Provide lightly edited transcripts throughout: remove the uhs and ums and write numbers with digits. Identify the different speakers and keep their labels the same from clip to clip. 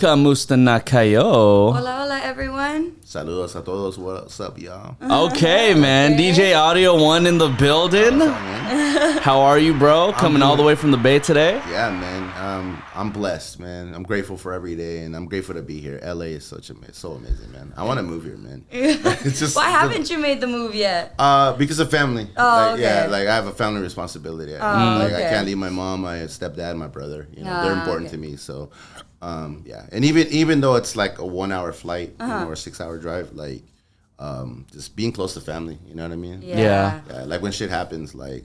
Speaker 1: Kamusta na kayo?
Speaker 2: Hola, hola, everyone.
Speaker 3: Saludos a todos. What's up, y'all?
Speaker 1: Okay, man. DJ AUDIO1 in the building.
Speaker 3: What's up, man?
Speaker 1: How are you, bro? Coming all the way from the Bay today?
Speaker 3: Yeah, man. I'm blessed, man. I'm grateful for every day, and I'm grateful to be here. LA is so amazing, man. I want to move here, man. It's just
Speaker 2: Why haven't you made the move yet?
Speaker 3: Because of family.
Speaker 2: Oh, okay.
Speaker 3: Yeah, like I have a family responsibility. I can't leave my mom, my stepdad, my brother. You know, they're important to me. So, yeah. And even though it's like a 1 hour flight, or a 6 hour drive, like just being close to family. You know what I mean?
Speaker 1: Yeah.
Speaker 3: Like when shit happens, like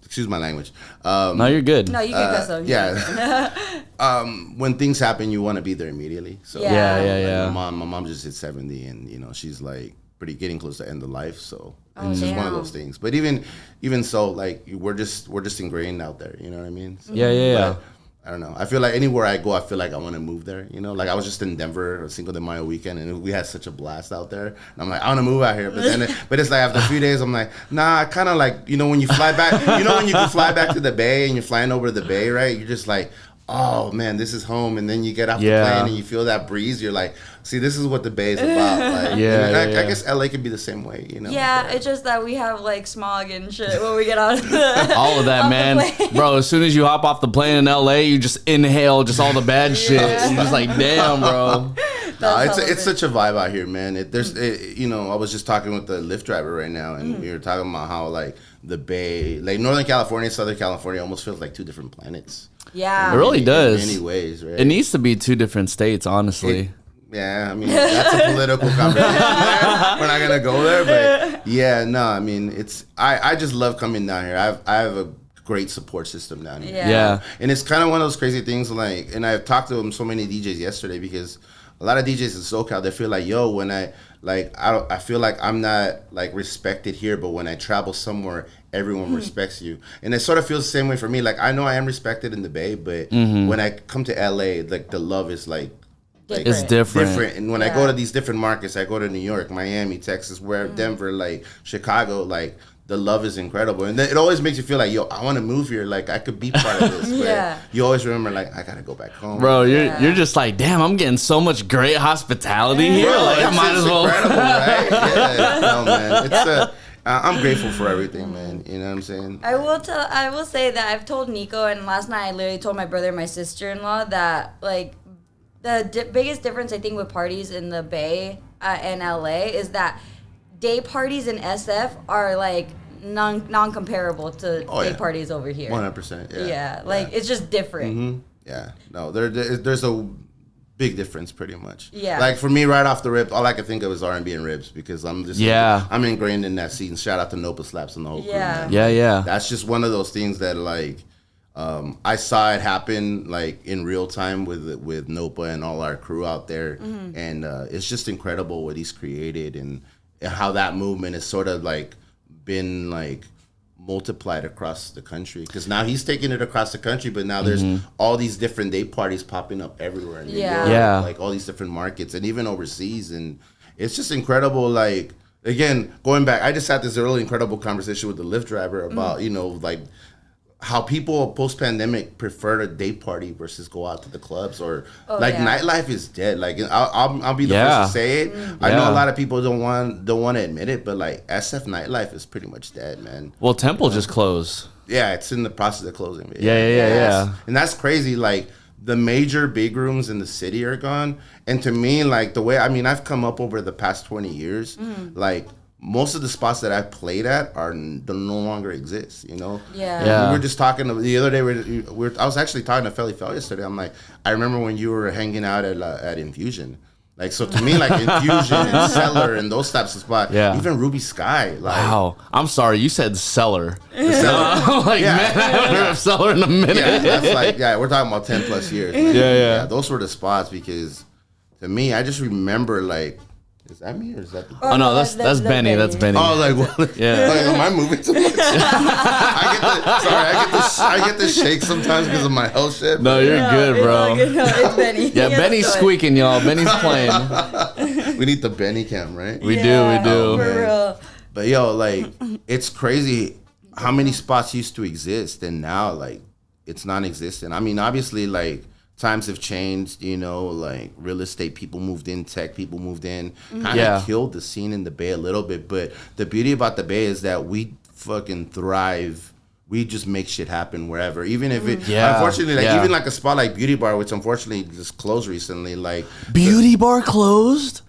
Speaker 3: excuse my language.
Speaker 1: No, you're good.
Speaker 2: No, you can cuss them.
Speaker 3: Yeah. When things happen, you want to be there immediately. So
Speaker 1: Yeah.
Speaker 3: My mom just hit 70, and you know she's like getting close to end of life. So it's just one of those things. But even so, like we're just ingrained out there. You know what I mean? So,
Speaker 1: Yeah.
Speaker 3: I don't know. I feel like anywhere I go, I feel like I want to move there. You know, like I was just in Denver, Cinco de Mayo weekend, and we had such a blast out there. And I'm like, I want to move out here. But it's like after a few days, I'm like, nah. I kind of like, you know, when you fly back, you know, when you can fly back to the Bay and you're flying over the Bay, right? You're just like, oh man, this is home. And then you get off the plane and you feel that breeze. You're like, see, this is what the Bay is about. Like, I guess LA could be the same way, you know.
Speaker 2: Yeah, it's just that we have like smog and shit when we get out of the
Speaker 1: all of that, man. Bro, as soon as you hop off the plane in LA, you just inhale just all the bad shit. You're just like, damn, bro.
Speaker 3: No, it's such a vibe out here, man. You know, I was just talking with the Lyft driver right now, and we were talking about how like the Bay, like Northern California, Southern California, almost feels like two different planets.
Speaker 2: Yeah,
Speaker 1: it really does.
Speaker 3: In many ways, right?
Speaker 1: It needs to be two different states, honestly.
Speaker 3: Yeah, I mean, that's a political conversation there. We're not going to go there, but yeah, no, I mean, I just love coming down here. I have a great support system down here.
Speaker 1: Yeah.
Speaker 3: And it's kind of one of those crazy things, like, and I've talked to so many DJs yesterday, because a lot of DJs in SoCal, they feel like, yo, when I feel like I'm not like respected here, but when I travel somewhere, everyone respects you. And it sort of feels the same way for me. Like, I know I am respected in the Bay, but when I come to LA, like the love is like,
Speaker 1: it's different.
Speaker 3: And when I go to these different markets, I go to New York, Miami, Texas, Denver, like Chicago, like the love is incredible. And it always makes you feel like, yo, I want to move here. Like I could be part of this. But you always remember, like, I got to go back home.
Speaker 1: Bro, you're just like, damn, I'm getting so much great hospitality here.
Speaker 3: Bro,
Speaker 1: like, I might as well.
Speaker 3: Incredible, right? Yeah. No, man. I'm grateful for everything, man. You know what I'm saying?
Speaker 2: I will say that I've told Nico, and last night I literally told my brother and my sister-in-law that, like, the biggest difference I think with parties in the Bay and LA is that day parties in SF are like non-comparable to day parties over here.
Speaker 3: 100%.
Speaker 2: Yeah. Like it's just different.
Speaker 3: Mm-hmm. Yeah. No, there's a big difference, pretty much.
Speaker 2: Yeah.
Speaker 3: Like for me, right off the rip, all I could think of is R&B and ribs, because I'm just I'm ingrained in that scene. Shout out to Nopa Slaps and the whole crew. Man.
Speaker 1: Yeah.
Speaker 3: That's just one of those things that like. I saw it happen like in real time with Nopa and all our crew out there, and it's just incredible what he's created and how that movement has sort of like been like multiplied across the country, because now he's taking it across the country, but now there's all these different day parties popping up everywhere in New York, like all these different markets and even overseas, and it's just incredible. Like again, going back, I just had this really incredible conversation with the Lyft driver about you know like how people post-pandemic prefer a day party versus go out to the clubs, or nightlife is dead. Like I'll be the first to say it. I know a lot of people don't want to admit it, but like SF nightlife is pretty much dead, man.
Speaker 1: Well, Temple just closed.
Speaker 3: Yeah, it's in the process of closing.
Speaker 1: Yeah.
Speaker 3: And that's crazy. Like the major big rooms in the city are gone. And to me, like the way, I mean, I've come up over the past 20 years, like most of the spots that I played at don't no longer exist, you know?
Speaker 2: Yeah.
Speaker 3: We were just talking the other day, I was actually talking to Felly Fel yesterday. I'm like, I remember when you were hanging out at Infusion. Like, so to me, like Infusion and Cellar and those types of spots, even Ruby Sky. Like,
Speaker 1: wow. I'm sorry, you said Cellar.
Speaker 3: The Cellar.
Speaker 1: I'm like, man, I haven't heard of Cellar in a minute.
Speaker 3: Yeah, that's like, we're talking about 10 plus years. Man.
Speaker 1: Yeah.
Speaker 3: Those were the spots, because to me, I just remember like, is that me or is that?
Speaker 1: Oh no, that's Benny. That's Benny.
Speaker 3: Oh, like what?
Speaker 1: Yeah.
Speaker 3: Like, am I moving too much? I get the shake sometimes because of my health shit.
Speaker 1: No, you're good, bro.
Speaker 2: It's Benny.
Speaker 1: Yeah, Benny's squeaking, y'all. Benny's playing.
Speaker 3: We need the Benny cam, right?
Speaker 1: We do.
Speaker 2: For real.
Speaker 3: But yo, like, it's crazy how many spots used to exist and now like it's non-existent. I mean, obviously, like times have changed, you know, like real estate people moved in, tech people moved in, kind of
Speaker 1: Yeah.
Speaker 3: killed the scene in the Bay a little bit. But the beauty about the Bay is that we fucking thrive. We just make shit happen wherever, even if it.
Speaker 1: Yeah.
Speaker 3: Unfortunately, like
Speaker 1: Yeah.
Speaker 3: even like a spot like Beauty Bar, which unfortunately just closed recently. Like
Speaker 1: Beauty bar closed.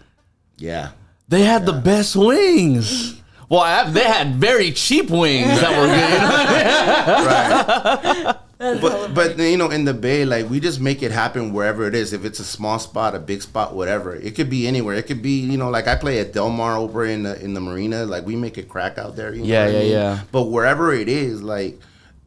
Speaker 3: yeah,
Speaker 1: They had the best wings. Well, they had very cheap wings that were good.
Speaker 3: right. But you know, in the Bay, like we just make it happen wherever it is. If it's a small spot, a big spot, whatever, it could be anywhere. It could be, you know, like I play at Del Mar over in the marina. Like we make it crack out there. You know
Speaker 1: Yeah,
Speaker 3: what I mean?
Speaker 1: yeah.
Speaker 3: But wherever it is, like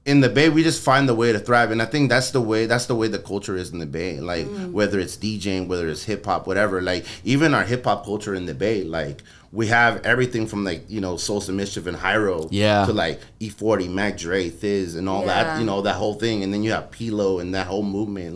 Speaker 3: in the Bay, we just find the way to thrive, and I think that's the way the culture is in the Bay. Like whether it's DJing, whether it's hip hop, whatever. Like even our hip hop culture in the Bay, like. We have everything from like, you know, Soul's Mischief and Hyro to like E40, Mac Dre, Thiz and all that, you know, that whole thing. And then you have Pilo and that whole movement.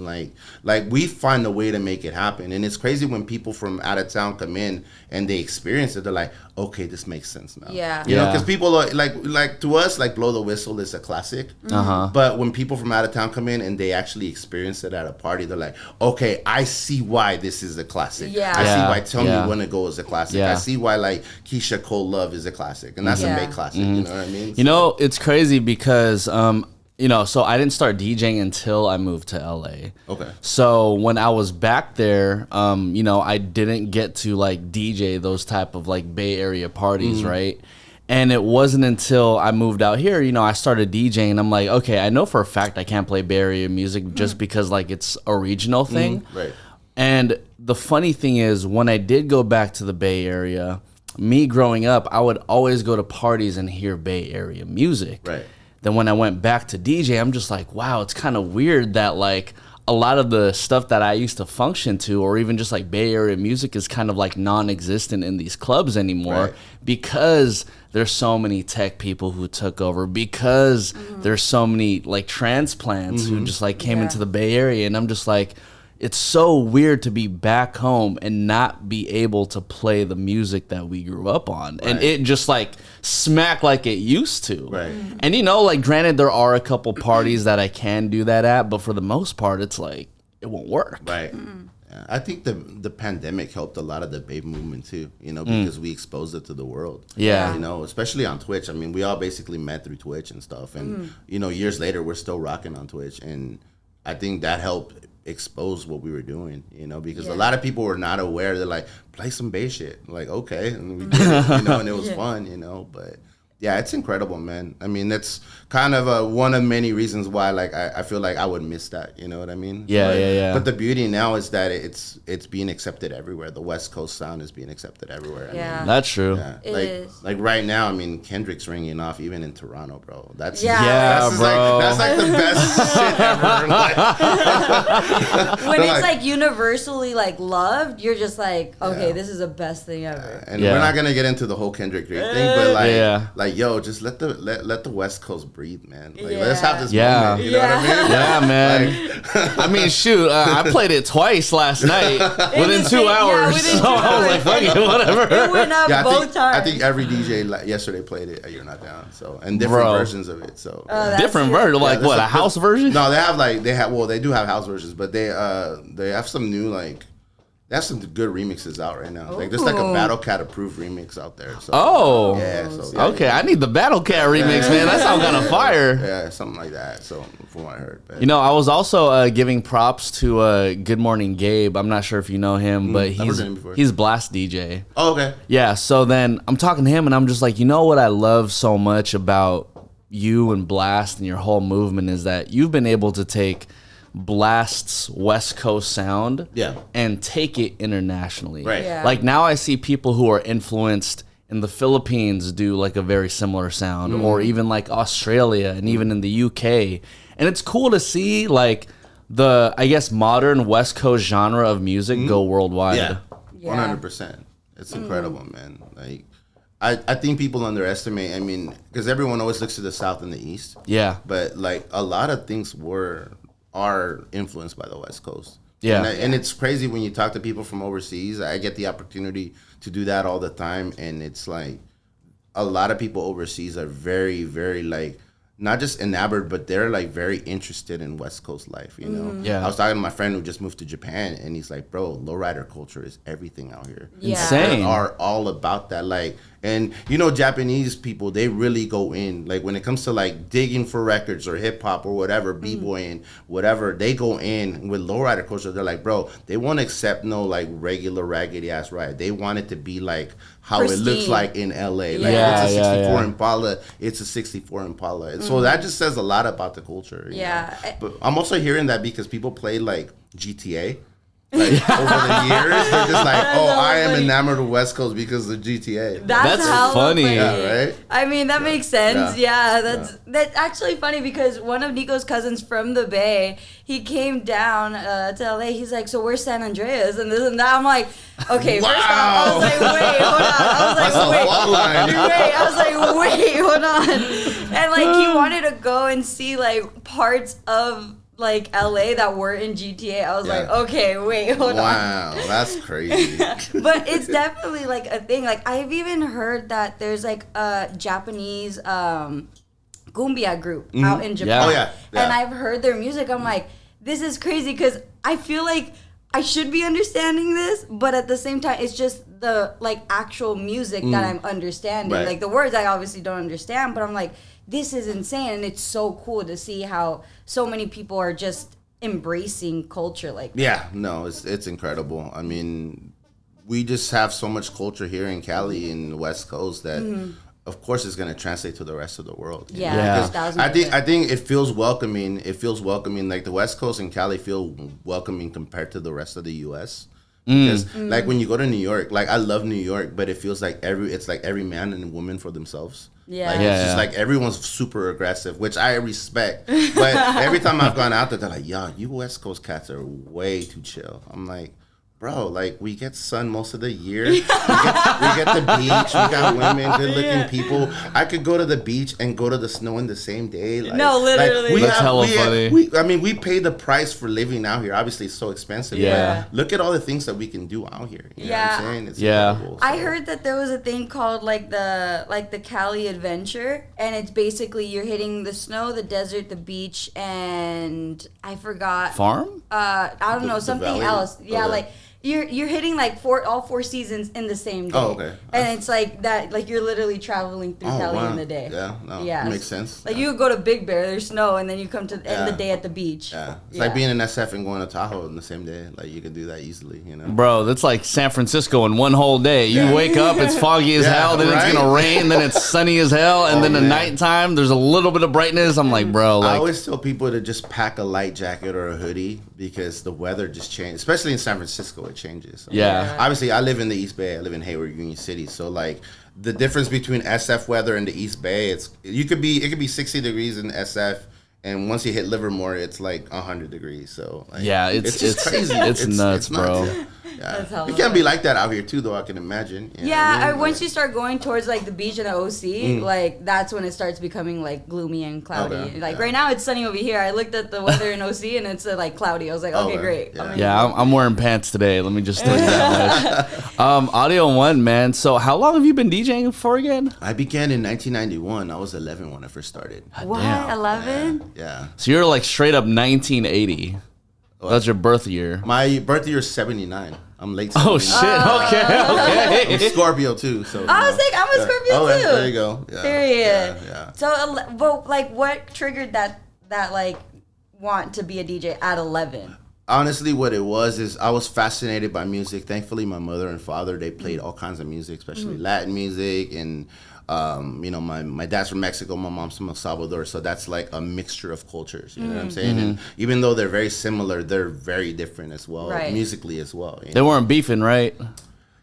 Speaker 3: Like we find a way to make it happen. And it's crazy when people from out of town come in and they experience it. They're like, okay, this makes sense now.
Speaker 2: Yeah.
Speaker 3: You know, because people are like to us, like Blow the Whistle is a classic. But when people from out of town come in and they actually experience it at a party, they're like, okay, I see why this is a classic.
Speaker 2: Yeah.
Speaker 3: I see
Speaker 1: Yeah.
Speaker 3: why Tell Me When to Go is a classic.
Speaker 1: Yeah.
Speaker 3: I see why like Keisha Cole Love is a classic, and that's a big classic. You know what I mean?
Speaker 1: You know, it's crazy because you know, so I didn't start DJing until I moved to LA.
Speaker 3: Okay.
Speaker 1: So when I was back there, you know, I didn't get to like DJ those type of like Bay Area parties, right? And it wasn't until I moved out here, you know, I started DJing and I'm like, okay, I know for a fact I can't play Bay Area music just because like it's a regional thing.
Speaker 3: Right.
Speaker 1: And the funny thing is when I did go back to the Bay Area, me growing up, I would always go to parties and hear Bay Area music.
Speaker 3: Right.
Speaker 1: Then when I went back to DJ, I'm just like, wow, it's kind of weird that like a lot of the stuff that I used to function to, or even just like Bay Area music, is kind of like non-existent in these clubs anymore
Speaker 3: Right.
Speaker 1: because there's so many tech people who took over, because there's so many like transplants who just like came into the Bay Area. And I'm just like, it's so weird to be back home and not be able to play the music that we grew up on. And it just like smack like it used to.
Speaker 3: Right.
Speaker 1: And you know, like granted, there are a couple parties that I can do that at, but for the most part, it's like, it won't work.
Speaker 3: Right. Yeah. I think the pandemic helped a lot of the Babe movement too, you know, because we exposed it to the world.
Speaker 1: Yeah.
Speaker 3: You know, especially on Twitch. I mean, we all basically met through Twitch and stuff. And, you know, years later, we're still rocking on Twitch. And I think that helped expose what we were doing, you know, because a lot of people were not aware. They're like, play some bass shit. Like, okay. And we did it, you know, and it was fun, you know, but yeah, it's incredible, man. I mean, that's kind of one of many reasons why, like, I feel like I would miss that. You know what I mean?
Speaker 1: Yeah, yeah.
Speaker 3: But the beauty now is that it's being accepted everywhere. The West Coast sound is being accepted everywhere. I mean,
Speaker 1: That's true.
Speaker 3: yeah.
Speaker 2: It
Speaker 3: like,
Speaker 2: is.
Speaker 3: like right now, I mean, Kendrick's ringing off even in Toronto, bro. That's
Speaker 2: Yeah.
Speaker 1: Yeah,
Speaker 3: that's
Speaker 1: bro.
Speaker 3: Like, that's like the best shit ever. Like,
Speaker 2: When
Speaker 3: they're
Speaker 2: it's
Speaker 3: like-
Speaker 2: like universally like loved, you're just like, okay, this is the best thing ever.
Speaker 3: and
Speaker 1: Yeah.
Speaker 3: we're not gonna get into the whole Kendrick Drake thing, but like,
Speaker 1: Yeah.
Speaker 3: like, yo, just let the West Coast breathe, man. Like,
Speaker 2: Yeah.
Speaker 3: let's have this
Speaker 1: Yeah.
Speaker 3: moment. You know what I mean?
Speaker 1: Yeah, man. I mean, shoot, I played it twice last night within 2
Speaker 2: same- yeah,
Speaker 1: hours.
Speaker 2: within
Speaker 1: So
Speaker 2: 2
Speaker 1: I was like, fuck it, whatever.
Speaker 2: It went up
Speaker 3: Yeah,
Speaker 2: both times.
Speaker 3: I think every DJ yesterday played it. You're Not Down. So and different
Speaker 1: Bro.
Speaker 3: versions of it. So
Speaker 2: that's
Speaker 1: Different
Speaker 2: good.
Speaker 1: version, like
Speaker 3: Yeah,
Speaker 1: what, a
Speaker 3: there's
Speaker 1: house version?
Speaker 3: No, they do have house versions, but they have some new like. They have some good remixes out right now. Like there's like a
Speaker 2: Ooh.
Speaker 3: Battle Cat approved remix out there. So,
Speaker 1: Oh.
Speaker 3: yeah. So yeah,
Speaker 1: Okay, I need the Battle Cat remix, man. That sounds kind of fire.
Speaker 3: yeah, something like that. So from what I heard, but
Speaker 1: You know, I was also giving props to Good Morning Gabe. I'm not sure if you know him, but
Speaker 3: heard him before.
Speaker 1: he's Blast DJ.
Speaker 3: oh, okay.
Speaker 1: Yeah, so then I'm talking to him and I'm just like, you know what I love so much about you and Blast and your whole movement is that you've been able to take Blast's West Coast sound and take it internationally.
Speaker 3: Right.
Speaker 2: Yeah.
Speaker 1: Like now I see people who are influenced in the Philippines do like a very similar sound, or even like Australia and even in the UK. And it's cool to see like the, I guess, modern West Coast genre of music go worldwide.
Speaker 3: Yeah,
Speaker 2: Yeah.
Speaker 3: 100%. It's incredible, man. Like, I think people underestimate. I mean, because everyone always looks to the South and the East.
Speaker 1: Yeah.
Speaker 3: But like a lot of things are influenced by the West Coast.
Speaker 1: Yeah.
Speaker 3: And it's crazy when you talk to people from overseas. I get the opportunity to do that all the time, and it's like a lot of people overseas are very, very like not just enamored, but they're like very interested in West Coast life, you know?
Speaker 1: Yeah.
Speaker 3: I was talking to my friend who just moved to Japan, and he's like, bro, lowrider culture is everything out here.
Speaker 2: Yeah.
Speaker 1: Insane.
Speaker 3: They are all about that. Like, and you know, Japanese people, they really go in. Like, when it comes to like digging for records or hip hop or whatever, b-boying, whatever, they go in with lowrider culture. They're like, bro, they won't accept no like regular raggedy ass ride. They want it to be like how
Speaker 2: Pristine.
Speaker 3: it looks like in LA. Like,
Speaker 2: Yeah.
Speaker 3: it's a 64
Speaker 1: yeah.
Speaker 3: Impala, it's a 64 Impala. And so that just says a lot about the culture. You
Speaker 2: Yeah.
Speaker 3: know? But I'm also hearing that because people play like GTA. Like over the years, they're just like, oh, I am enamored of West Coast because of GTA.
Speaker 1: That's
Speaker 2: hella
Speaker 1: funny.
Speaker 3: Yeah, right?
Speaker 2: I mean, that makes sense.
Speaker 3: Yeah.
Speaker 2: That's actually funny because one of Nico's cousins from the Bay, he came down to LA. He's like, so where's San Andreas and this and that. I'm like, okay,
Speaker 3: Wow.
Speaker 2: first off, I was like, wait, hold on. I was
Speaker 3: That's
Speaker 2: like,
Speaker 3: a
Speaker 2: wait,
Speaker 3: fault line.
Speaker 2: wait. I was like, wait, hold on. And like, he wanted to go and see like parts of like LA that were in GTA. I was like, okay, wait, hold on.
Speaker 3: Wow, that's crazy.
Speaker 2: But it's definitely like a thing. Like I've even heard that there's like a Japanese cumbia group out in Japan.
Speaker 1: Yeah.
Speaker 3: Oh, yeah.
Speaker 2: And I've heard their music. I'm like, this is crazy because I feel like I should be understanding this, but at the same time, it's just the like actual music that I'm understanding.
Speaker 3: Right.
Speaker 2: Like the words I obviously don't understand, but I'm like, this is insane, and it's so cool to see how so many people are just embracing culture like that.
Speaker 3: Yeah, no, it's incredible. I mean, we just have so much culture here in Cali in the West Coast that, of course, it's going to translate to the rest of the world.
Speaker 2: Yeah,
Speaker 1: Yeah.
Speaker 2: 1000%.
Speaker 3: I think it feels welcoming. It feels welcoming. Like the West Coast and Cali feel welcoming compared to the rest of the U.S. Because like when you go to New York, like I love New York, but it feels like every man and woman for themselves.
Speaker 2: Yeah.
Speaker 3: Like
Speaker 1: Yeah,
Speaker 3: it's just
Speaker 1: yeah.
Speaker 3: like everyone's super aggressive, which I respect. But every time I've gone out there, they're like, "Yo, you West Coast cats are way too chill." I'm like, bro, like we get sun most of the year. We get the beach. We got women, good looking people. I could go to the beach and go to the snow in the same day. Like,
Speaker 2: No, literally.
Speaker 3: Like,
Speaker 1: That's hella funny.
Speaker 3: we pay the price for living out here. Obviously, it's so expensive.
Speaker 1: Yeah.
Speaker 3: But look at all the things that we can do out here. You know what
Speaker 2: Yeah.
Speaker 3: I'm saying? It's
Speaker 1: Yeah.
Speaker 3: incredible.
Speaker 2: I
Speaker 3: So-
Speaker 2: heard that there was a thing called like the Cali Adventure, and it's basically you're hitting the snow, the desert, the beach, and I forgot.
Speaker 1: Farm?
Speaker 2: I don't know,
Speaker 3: The
Speaker 2: something
Speaker 3: valley?
Speaker 2: else. Yeah,
Speaker 3: Okay.
Speaker 2: like you're hitting like all four seasons in the same day.
Speaker 3: Oh, okay.
Speaker 2: And it's like that, like you're literally traveling through
Speaker 3: Oh,
Speaker 2: Cali
Speaker 3: wow.
Speaker 2: in the day.
Speaker 3: Yeah, no,
Speaker 2: Yeah.
Speaker 3: makes sense.
Speaker 2: Like
Speaker 3: Yeah.
Speaker 2: you go to Big Bear, there's snow, and then you come to end
Speaker 3: Yeah.
Speaker 2: the day at the beach.
Speaker 3: Yeah, it's like being in SF and going to Tahoe in the same day. Like you can do that easily, you know.
Speaker 1: Bro, that's like San Francisco in one whole day. You wake up, it's foggy as
Speaker 3: Yeah,
Speaker 1: hell, then
Speaker 3: right?
Speaker 1: it's gonna rain, then it's sunny as hell, and
Speaker 3: Oh,
Speaker 1: then at
Speaker 3: man.
Speaker 1: nighttime there's a little bit of brightness. I'm like, bro,
Speaker 3: I
Speaker 1: like,
Speaker 3: always tell people to just pack a light jacket or a hoodie because the weather just changes, especially in San Francisco. It changes.
Speaker 1: Yeah.
Speaker 3: Obviously, I live in the East Bay. I live in Hayward, Union City. So like the difference between SF weather and the East Bay, it could be 60 degrees in SF, and once you hit Livermore, it's like 100 degrees. So like,
Speaker 1: yeah, it's
Speaker 3: just crazy.
Speaker 1: It's nuts, bro.
Speaker 3: Yeah.
Speaker 2: That's hella
Speaker 3: It can't be
Speaker 2: funny.
Speaker 3: like that out here too, though. I can imagine. You know
Speaker 2: Yeah,
Speaker 3: what I mean?
Speaker 2: once
Speaker 3: Like-
Speaker 2: you start going towards like the beach and the OC, like that's when it starts becoming like gloomy and cloudy.
Speaker 3: Okay,
Speaker 2: Like
Speaker 3: yeah.
Speaker 2: right now it's sunny over here. I looked at the weather in OC and it's like cloudy. I was like, okay,
Speaker 3: Okay,
Speaker 2: great.
Speaker 3: yeah.
Speaker 2: I'm in-
Speaker 1: Yeah, I'm wearing pants today. Let me just tell you that much. AUDIO1, man. So how long have you been DJing for again?
Speaker 3: I began in 1991. I was 11 when I first started.
Speaker 2: What?
Speaker 1: Damn.
Speaker 2: 11?
Speaker 3: Yeah.
Speaker 1: So you're like straight up 1980. That's your birth year.
Speaker 3: My birthday year is 79. I'm late.
Speaker 1: Oh
Speaker 3: 79.
Speaker 1: shit! Okay.
Speaker 3: I'm Scorpio too. So
Speaker 2: I was like, I'm a Scorpio
Speaker 3: oh,
Speaker 2: too.
Speaker 3: there you go. Yeah.
Speaker 2: Period.
Speaker 3: Yeah, yeah.
Speaker 2: So, but like, what triggered that like want to be a DJ at 11?
Speaker 3: Honestly, what it was is I was fascinated by music. Thankfully, my mother and father, they played all kinds of music, especially Latin music. And, you know, my dad's from Mexico, my mom's from El Salvador. So that's like a mixture of cultures, you know what I'm saying? And even though they're very similar, they're very different as well,
Speaker 2: Right.
Speaker 3: musically as well. You know?
Speaker 1: They weren't beefing, right?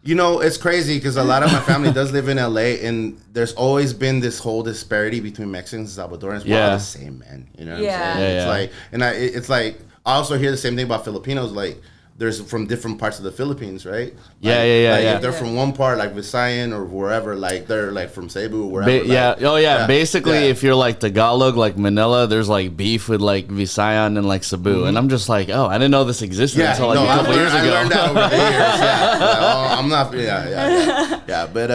Speaker 3: You know, it's crazy because a lot of my family does live in LA, and there's always been this whole disparity between Mexicans and Salvadorans. We're all
Speaker 1: Yeah.
Speaker 3: the same, man. You know what
Speaker 2: Yeah.
Speaker 3: I'm saying?
Speaker 1: Yeah,
Speaker 3: It's
Speaker 1: yeah.
Speaker 3: like, and it's like, I also hear the same thing about Filipinos. Like, there's from different parts of the Philippines, right?
Speaker 1: Yeah,
Speaker 3: Like,
Speaker 1: yeah,
Speaker 3: like
Speaker 1: yeah.
Speaker 3: If they're from one part, like Visayan or wherever, like they're like from Cebu or wherever.
Speaker 1: Yeah.
Speaker 3: like-
Speaker 1: Oh yeah. Basically,
Speaker 3: yeah.
Speaker 1: if you're like Tagalog, like Manila, there's like beef with like Visayan and like Cebu, and I'm just like, oh, I didn't know this existed
Speaker 3: Yeah,
Speaker 1: until like
Speaker 3: no,
Speaker 1: a couple years
Speaker 3: I
Speaker 1: ago.
Speaker 3: learned that over the years. Yeah, Like, oh, I'm not. Yeah. But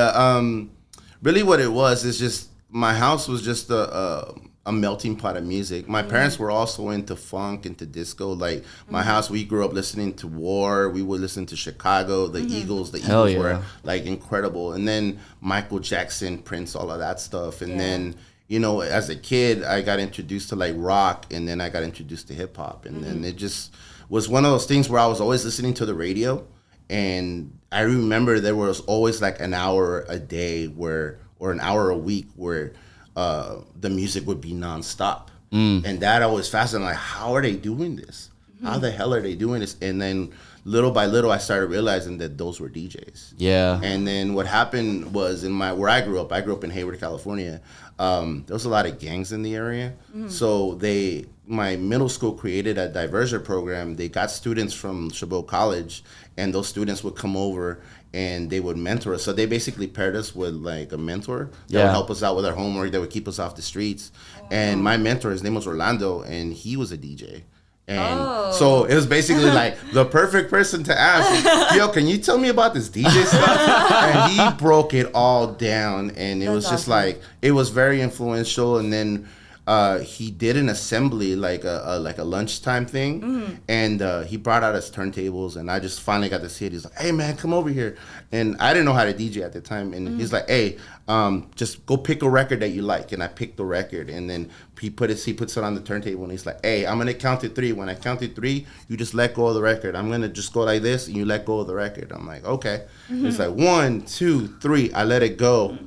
Speaker 3: really, what it was is just my house was just a melting pot of music. My parents were also into funk, into disco. Like my house, we grew up listening to War. We would listen to Chicago, the Eagles. The
Speaker 1: Hell
Speaker 3: Eagles
Speaker 1: yeah.
Speaker 3: were like incredible. And then Michael Jackson, Prince, all of that stuff. And then, you know, as a kid, I got introduced to like rock, and then I got introduced to hip hop. And then it just was one of those things where I was always listening to the radio. And I remember there was always like an hour a day or an hour a week where the music would be nonstop. And that always fascinated. Like, how are they doing this? How the hell are they doing this? And then little by little, I started realizing that those were DJs.
Speaker 1: Yeah.
Speaker 3: And then what happened was where I grew up in Hayward, California. There was a lot of gangs in the area. So my middle school created a diversion program. They got students from Chabot College, and those students would come over and they would mentor us. So they basically paired us with like a mentor that would help us out with our homework, that would keep us off the streets. And my mentor, his name was Orlando, and he was a DJ. And so it was basically like the perfect person to ask, yo, can you tell me about this DJ stuff? And he broke it all down, and it was just like, it was very influential. And then he did an assembly, like a lunchtime thing, and he brought out his turntables, and I just finally got to see it. He's like, hey man, come over here. And I didn't know how to DJ at the time, and he's like, hey, just go pick a record that you like. And I picked the record, and then he puts it on the turntable, and he's like, hey, I'm gonna count to 3. When I count to 3, you just let go of the record. I'm gonna just go like this, and you let go of the record. I'm like, okay. It's like 1, 2, 3. I let it go,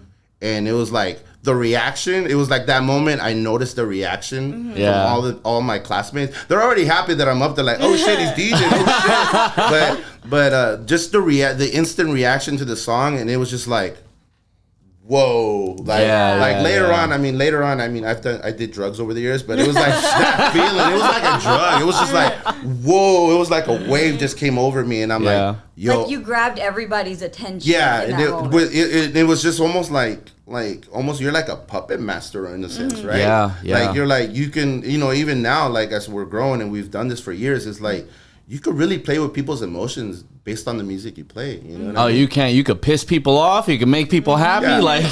Speaker 3: and it was like the reaction. It was like that moment I noticed the reaction from all my classmates. They're already happy that I'm up there, like, oh shit, he's DJing, oh shit. But just the instant reaction to the song, and it was just like, whoa, like later on, I did drugs over the years, but it was like that feeling. It was like a drug. It was just like, whoa, it was like a wave just came over me, and I'm like, yo,
Speaker 2: like you grabbed everybody's attention.
Speaker 3: Yeah, it was just almost like almost you're like a puppet master in a sense, right?
Speaker 1: Yeah.
Speaker 3: Like you're like, you can, you know, even now, like as we're growing and we've done this for years, it's like you could really play with people's emotions based on the music you play. You know what I mean?
Speaker 1: You can. You could piss people off. You can make people happy.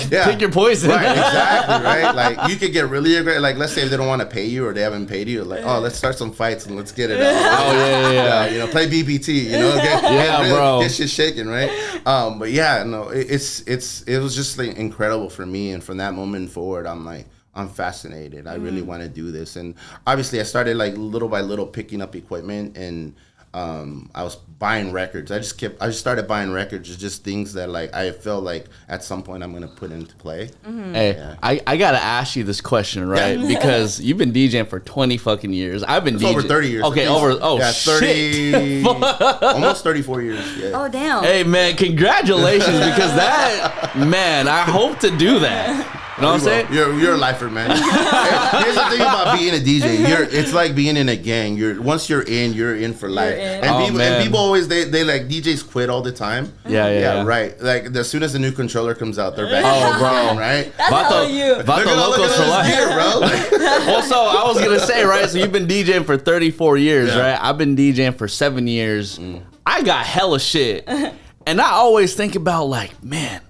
Speaker 1: Pick your poison.
Speaker 3: Right, exactly, right? Like you could get really aggressive. Like let's say if they don't want to pay you or they haven't paid you, like, oh, let's start some fights and let's get it out.
Speaker 1: Oh yeah.
Speaker 3: You know, play BBT. You know, get shit shaking, right? But yeah, no, it was just like incredible for me, and from that moment forward, I'm fascinated. I really want to do this. And obviously I started like little by little picking up equipment, and I was buying records. I just started buying records, just things that like I felt like at some point I'm gonna put into play.
Speaker 1: Hey, I gotta ask you this question, right? Because you've been DJing for 20 fucking years. I've been DJing
Speaker 3: over 30 years.
Speaker 1: Okay, 30,
Speaker 3: shit. Almost 34 years. Yeah.
Speaker 2: Oh damn.
Speaker 1: Hey man, congratulations, because I hope to do that. You know what I'm saying?
Speaker 3: You're a lifer, man. Here's the thing about being a DJ. It's like being in a gang. Once you're in for life. And people always they like DJs quit all the time.
Speaker 1: Yeah.
Speaker 3: Right. Like as soon as the new controller comes out, they're back.
Speaker 1: Oh, bro.
Speaker 3: Right.
Speaker 2: That's how you.
Speaker 1: Vato Locos for life.
Speaker 3: Gear, bro.
Speaker 1: Also, I was gonna say, right? So you've been DJing for 34 years, right? I've been DJing for 7 years. I got hella shit, and I always think about like, man,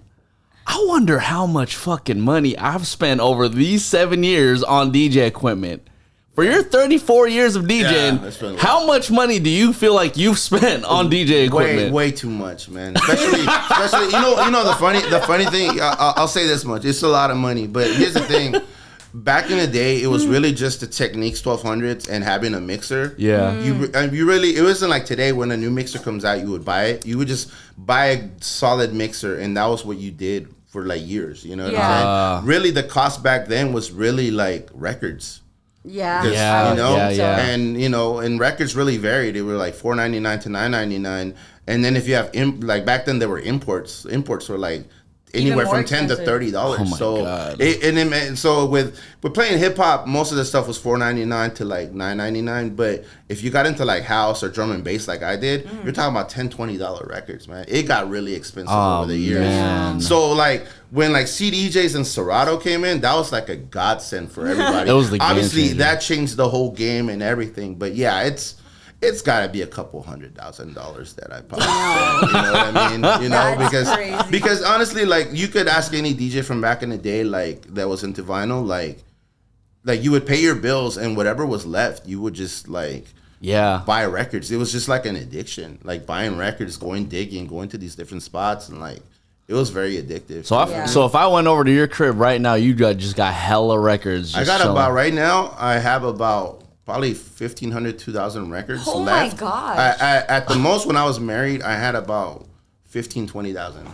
Speaker 1: I wonder how much fucking money I've spent over these 7 years on DJ equipment. For your 34 years of DJing, how much money do you feel like you've spent on DJ equipment?
Speaker 3: Way too much, man. Especially you know the funny thing. I'll say this much: it's a lot of money. But here's the thing: back in the day, it was really just the Technics 1200s and having a mixer.
Speaker 1: Yeah.
Speaker 3: You really, it wasn't like today when a new mixer comes out, you would buy it. You would just buy a solid mixer, and that was what you did for like years. You know what I'm saying? Really, the cost back then was really like records.
Speaker 2: Yeah.
Speaker 3: You know?
Speaker 1: Yeah.
Speaker 3: And, you know, and records really varied. They were like $4.99 to $9.99. And then if you have, like back then there were imports. Imports were like anywhere from $10 to $30.
Speaker 1: Oh my God.
Speaker 3: So with playing hip hop, most of the stuff was $4.99 to like $9.99. But if you got into like house or drum and bass like I did, you're talking about $10, $20 records, man. It got really expensive over the years.
Speaker 1: Man.
Speaker 3: So like when like CDJs and Serato came in, that was like a godsend for everybody.
Speaker 1: That was the game
Speaker 3: Obviously
Speaker 1: changer.
Speaker 3: that changed the whole game and everything. But yeah, it's got to be a couple $100,000 that I probably spent. You know what I mean? You know,
Speaker 2: That's
Speaker 3: because honestly, like you could ask any DJ from back in the day, like that was into vinyl, like like you would pay your bills and whatever was left, you would just like buy records. It was just like an addiction, like buying records, going digging, going to these different spots, and like it was very addictive.
Speaker 1: So if I went over to your crib right now, you just got hella records.
Speaker 3: I got about right now. I have about probably 1,500, 2,000 records
Speaker 2: oh
Speaker 3: left.
Speaker 2: Oh my gosh!
Speaker 3: At the most, when I was married, I had about 15,000, 20,000.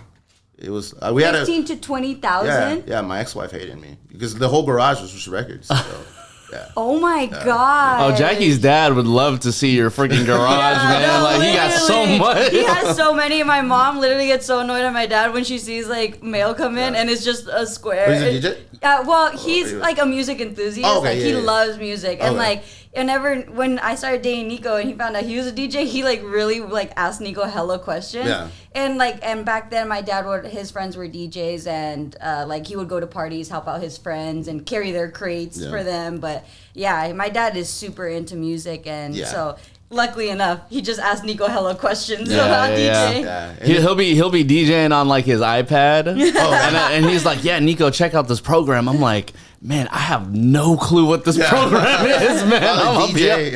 Speaker 3: It was we had
Speaker 2: 15 to 20,000.
Speaker 3: Yeah. My ex-wife hated me because the whole garage was just records. So, yeah.
Speaker 2: Oh my god!
Speaker 1: Oh, Jackie's dad would love to see your freaking garage, man.
Speaker 2: No,
Speaker 1: like he got so much.
Speaker 2: He has so many. My mom literally gets so annoyed at my dad when she sees like mail come in and it's just a square.
Speaker 3: He's a DJ?
Speaker 2: Well, he's like a music enthusiast.
Speaker 3: Oh, okay,
Speaker 2: like he loves music, and like. When I started dating Nico and he found out he was a DJ, he like really like asked Nico hella questions.
Speaker 3: Yeah.
Speaker 2: And back then my dad his friends were DJs and like he would go to parties, help out his friends and carry their crates for them. But yeah, my dad is super into music and so luckily enough, he just asked Nico hella questions about DJing.
Speaker 3: Yeah.
Speaker 1: He'll be DJing on like his iPad, and he's like, "Yeah, Nico, check out this program." I'm like, "Man, I have no clue what this program is, man." I'm
Speaker 3: DJ,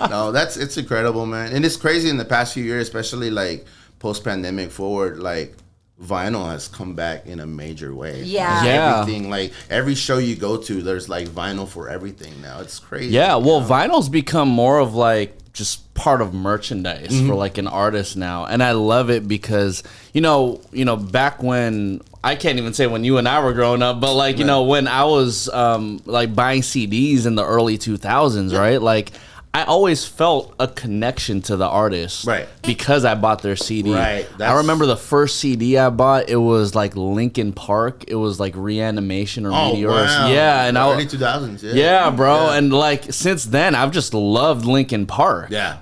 Speaker 3: No, it's incredible, man, and it's crazy in the past few years, especially like post-pandemic forward, like. Vinyl has come back in a major way. Everything, like every show you go to, there's like vinyl for everything now. It's crazy.
Speaker 1: Yeah, well, vinyl's become more of like just part of merchandise for like an artist now, and I love it because you know back when I can't even say when you and I were growing up, but like you know when I was like buying CDs in the early 2000s, right? Like. I always felt a connection to the artist,
Speaker 3: right?
Speaker 1: Because I bought their CD.
Speaker 3: Right.
Speaker 1: I remember the first CD I bought. It was like Linkin Park. It was like Reanimation or Meteors.
Speaker 3: Wow.
Speaker 1: Yeah, and
Speaker 3: early 2000s.
Speaker 1: Yeah, bro. Yeah. And like since then, I've just loved Linkin Park.
Speaker 3: Yeah.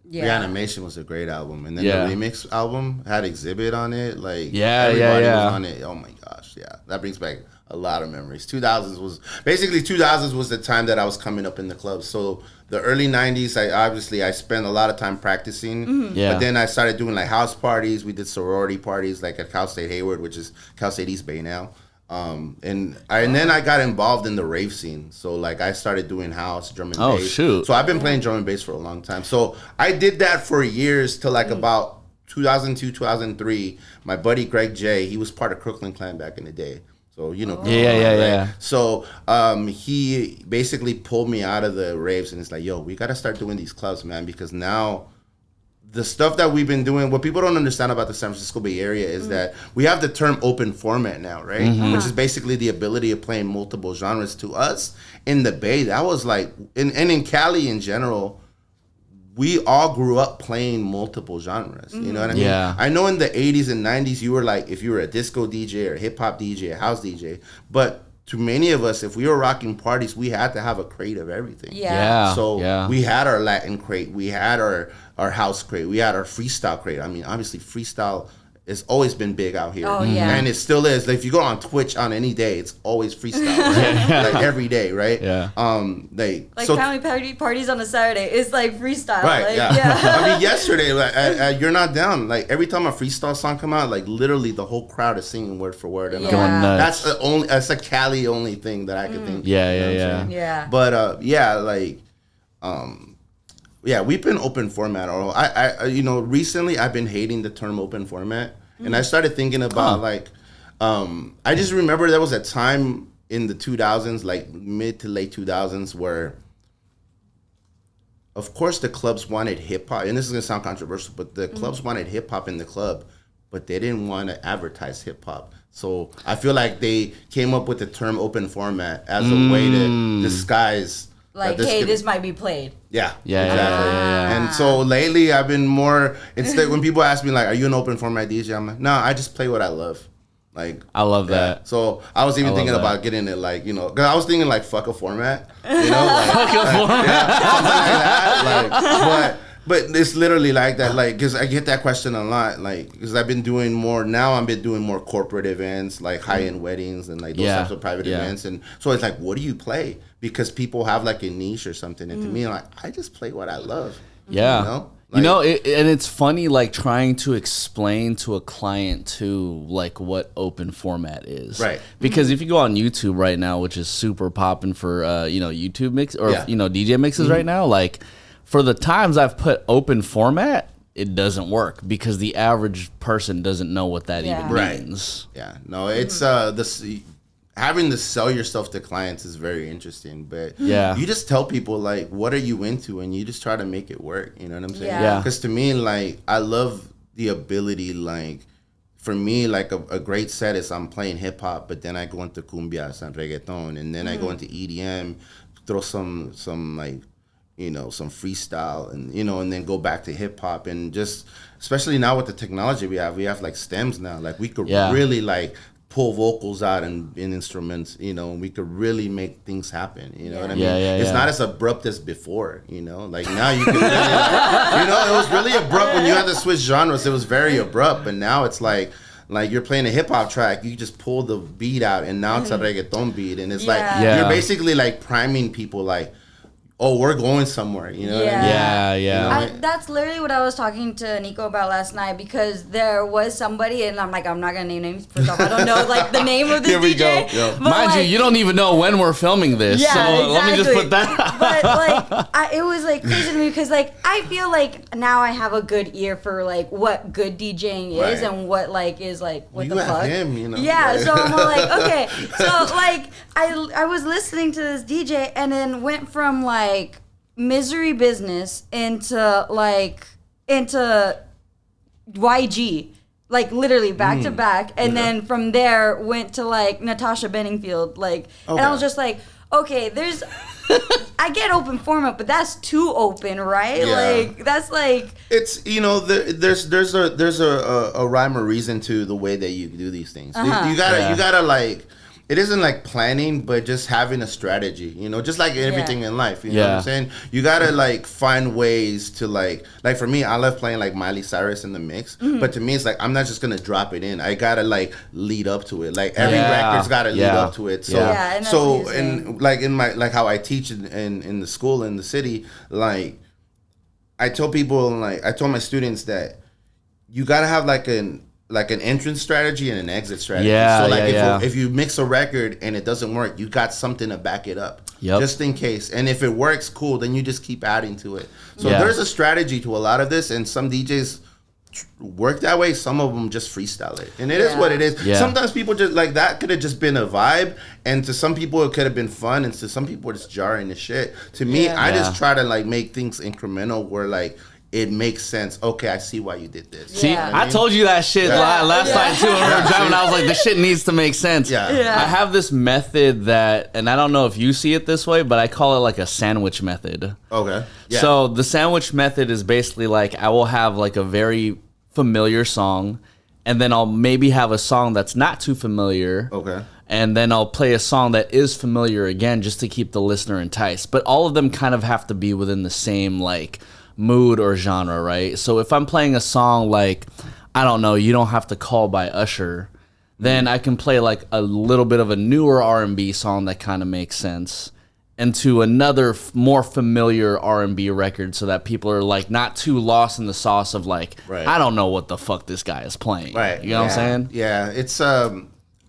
Speaker 3: Reanimation was a great album, and then the remix album had Exhibit on it. Like everybody was on it. Oh my gosh, that brings back a lot of memories. 2000s was the time that I was coming up in the club. So the early 90s, I spent a lot of time practicing. But then I started doing like house parties. We did sorority parties like at Cal State Hayward, which is Cal State East Bay now. And then I got involved in the rave scene. So like I started doing house, drum and bass.
Speaker 1: Oh shoot.
Speaker 3: So I've been playing drum and bass for a long time. So I did that for years till like about 2002, 2003. My buddy Greg J, he was part of Crooklyn Clan back in the day. So
Speaker 1: Yeah.
Speaker 3: So he basically pulled me out of the raves and it's like, yo, we got to start doing these clubs, man, because now the stuff that we've been doing, what people don't understand about the San Francisco Bay Area is that we have the term open format now, right? Which is basically the ability of playing multiple genres. To us in the Bay, that was like, and in Cali in general, we all grew up playing multiple genres. You know what I mean?
Speaker 1: Yeah.
Speaker 3: I know in the 80s and 90s, you were like, if you were a disco DJ or a hip hop DJ, a house DJ, but to many of us, if we were rocking parties, we had to have a crate of everything. So we had our Latin crate, we had our house crate, we had our freestyle crate. I mean, obviously freestyle has always been big out here.
Speaker 2: Oh, yeah.
Speaker 3: And it still is. Like if you go on Twitch on any day, it's always freestyle, right? Like every day, right?
Speaker 1: Yeah.
Speaker 2: Like family parties on a Saturday, it's like freestyle.
Speaker 3: Right,
Speaker 2: like,
Speaker 3: yeah. I mean, yesterday, like, You're Not Down, like every time a freestyle song come out, like literally the whole crowd is singing word for word. And
Speaker 1: Going nuts.
Speaker 3: that's a Cali only thing that I could think.
Speaker 2: Yeah.
Speaker 3: But we've been open format. I recently I've been hating the term open format, and I started thinking about I just remember there was a time in the 2000s, like mid to late 2000s, where of course the clubs wanted hip hop, and this is gonna sound controversial, but the clubs wanted hip hop in the club, but they didn't want to advertise hip hop. So I feel like they came up with the term open format as a way to disguise.
Speaker 2: Like, hey, this might be played.
Speaker 3: Yeah, exactly. And so lately, I've been more. Instead, when people ask me like, "Are you an open format DJ?" I'm like, "No, I just play what I love." Like,
Speaker 1: I love that.
Speaker 3: So I was even thinking about getting it, like, because I was thinking like, "Fuck a format," like,
Speaker 1: fuck a format,
Speaker 3: something like that. Like, but it's literally like that, like, because I get that question a lot, like, because I've been doing more corporate events, like high-end weddings and like those types of private events, and so it's like, what do you play? Because people have like a niche or something, and to me, like, I just play what I love.
Speaker 1: Yeah.
Speaker 3: You know? Like,
Speaker 1: and it's funny, like trying to explain to a client too, like what open format is,
Speaker 3: right?
Speaker 1: Because if you go on YouTube right now, which is super popping for YouTube mix or DJ mixes right now, like for the times I've put open format, it doesn't work because the average person doesn't know what that even means.
Speaker 3: Yeah, no, it's this. Having to sell yourself to clients is very interesting, but you just tell people like, what are you into, and you just try to make it work. You know what I'm saying?
Speaker 1: Yeah.
Speaker 3: Because to me, like, I love the ability, like, for me, like a great set is I'm playing hip hop, but then I go into cumbias and reggaeton, and then I go into EDM, throw some like, some freestyle, and and then go back to hip hop, and just especially now with the technology we have like stems now, like we could really like pull vocals out in instruments, and we could really make things happen. You know what I mean? It's not as abrupt as before, like now you can really it was really abrupt when you had to switch genres. It was very abrupt, but now it's like you're playing a hip hop track, you just pull the beat out, and now it's a reggaeton beat, and it's like you're basically like priming people like, oh, we're going somewhere, you know what I mean?
Speaker 2: That's literally what I was talking to Nico about last night, because there was somebody, and I'm like, I'm not gonna name names first off. I don't know like the name of this
Speaker 1: Here we
Speaker 2: DJ.
Speaker 1: go. Mind you, you don't even know when we're filming this, so let me just put that.
Speaker 2: But like, it was like crazy to me because like I feel like now I have a good ear for like what good DJing is and what like is like what the fuck.
Speaker 3: Him,
Speaker 2: Yeah, so I'm all like, okay, so like I was listening to this DJ and then went from like Misery Business into YG, like literally back to back, and then from there went to like Natasha Bedingfield, like, and I was just like, okay, there's I get open format, but that's too open, right? Like that's like
Speaker 3: it's there's a rhyme or reason to the way that you do these things. You gotta like. It isn't like planning, but just having a strategy, just like everything in life, you know what I'm saying? You gotta like find ways to like for me, I love playing like Miley Cyrus in the mix, but to me, it's like, I'm not just gonna drop it in. I gotta like lead up to it. Like every record's gotta lead up to it. So, and like in my, like how I teach in the school, in the city, like I tell people, like I told my students that you gotta have like an entrance strategy and an exit strategy. So like if you mix a record and it doesn't work, you got something to back it up. Just in case. And if it works, cool, then you just keep adding to it. So there's a strategy to a lot of this, and some DJs work that way, some of them just freestyle it. And it is what it is. Sometimes people just like that could have just been a vibe, and to some people it could have been fun, and to some people it's jarring as shit. To me, I just try to like make things incremental where like it makes sense. Okay, I see why you did this.
Speaker 1: See, I told you that shit last night too when we were driving. I was like, the shit needs to make sense. I have this method that, and I don't know if you see it this way, but I call it like a sandwich method.
Speaker 3: Okay.
Speaker 1: So the sandwich method is basically like, I will have like a very familiar song, and then I'll maybe have a song that's not too familiar.
Speaker 3: Okay.
Speaker 1: And then I'll play a song that is familiar again, just to keep the listener enticed. But all of them kind of have to be within the same like mood or genre, right? So if I'm playing a song like, I don't know, You Don't Have to Call by Usher, then I can play like a little bit of a newer R&B song that kind of makes sense into another more familiar R&B record, so that people are like not too lost in the sauce of like, I don't know what the fuck this guy is playing. You know what I'm saying?
Speaker 3: Yeah, it's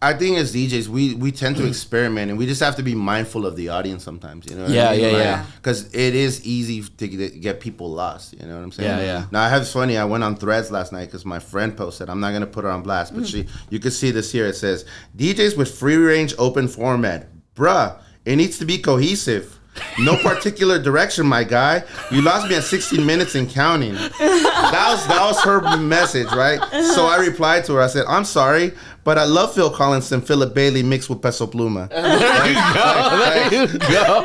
Speaker 3: I think as DJs, we tend to experiment, and we just have to be mindful of the audience sometimes. You know what I mean? Because it is easy to get people lost. You know what I'm saying? Now, I have this funny. I went on Threads last night because my friend posted. I'm not gonna put her on blast, but you can see this here. It says DJs with free range open format, bruh. It needs to be cohesive. No particular direction, my guy. You lost me at 16 minutes and counting. That was her message, right? So I replied to her. I said, I'm sorry, but I love Phil Collins and Philip Bailey mixed with Peso Pluma.
Speaker 1: There you go.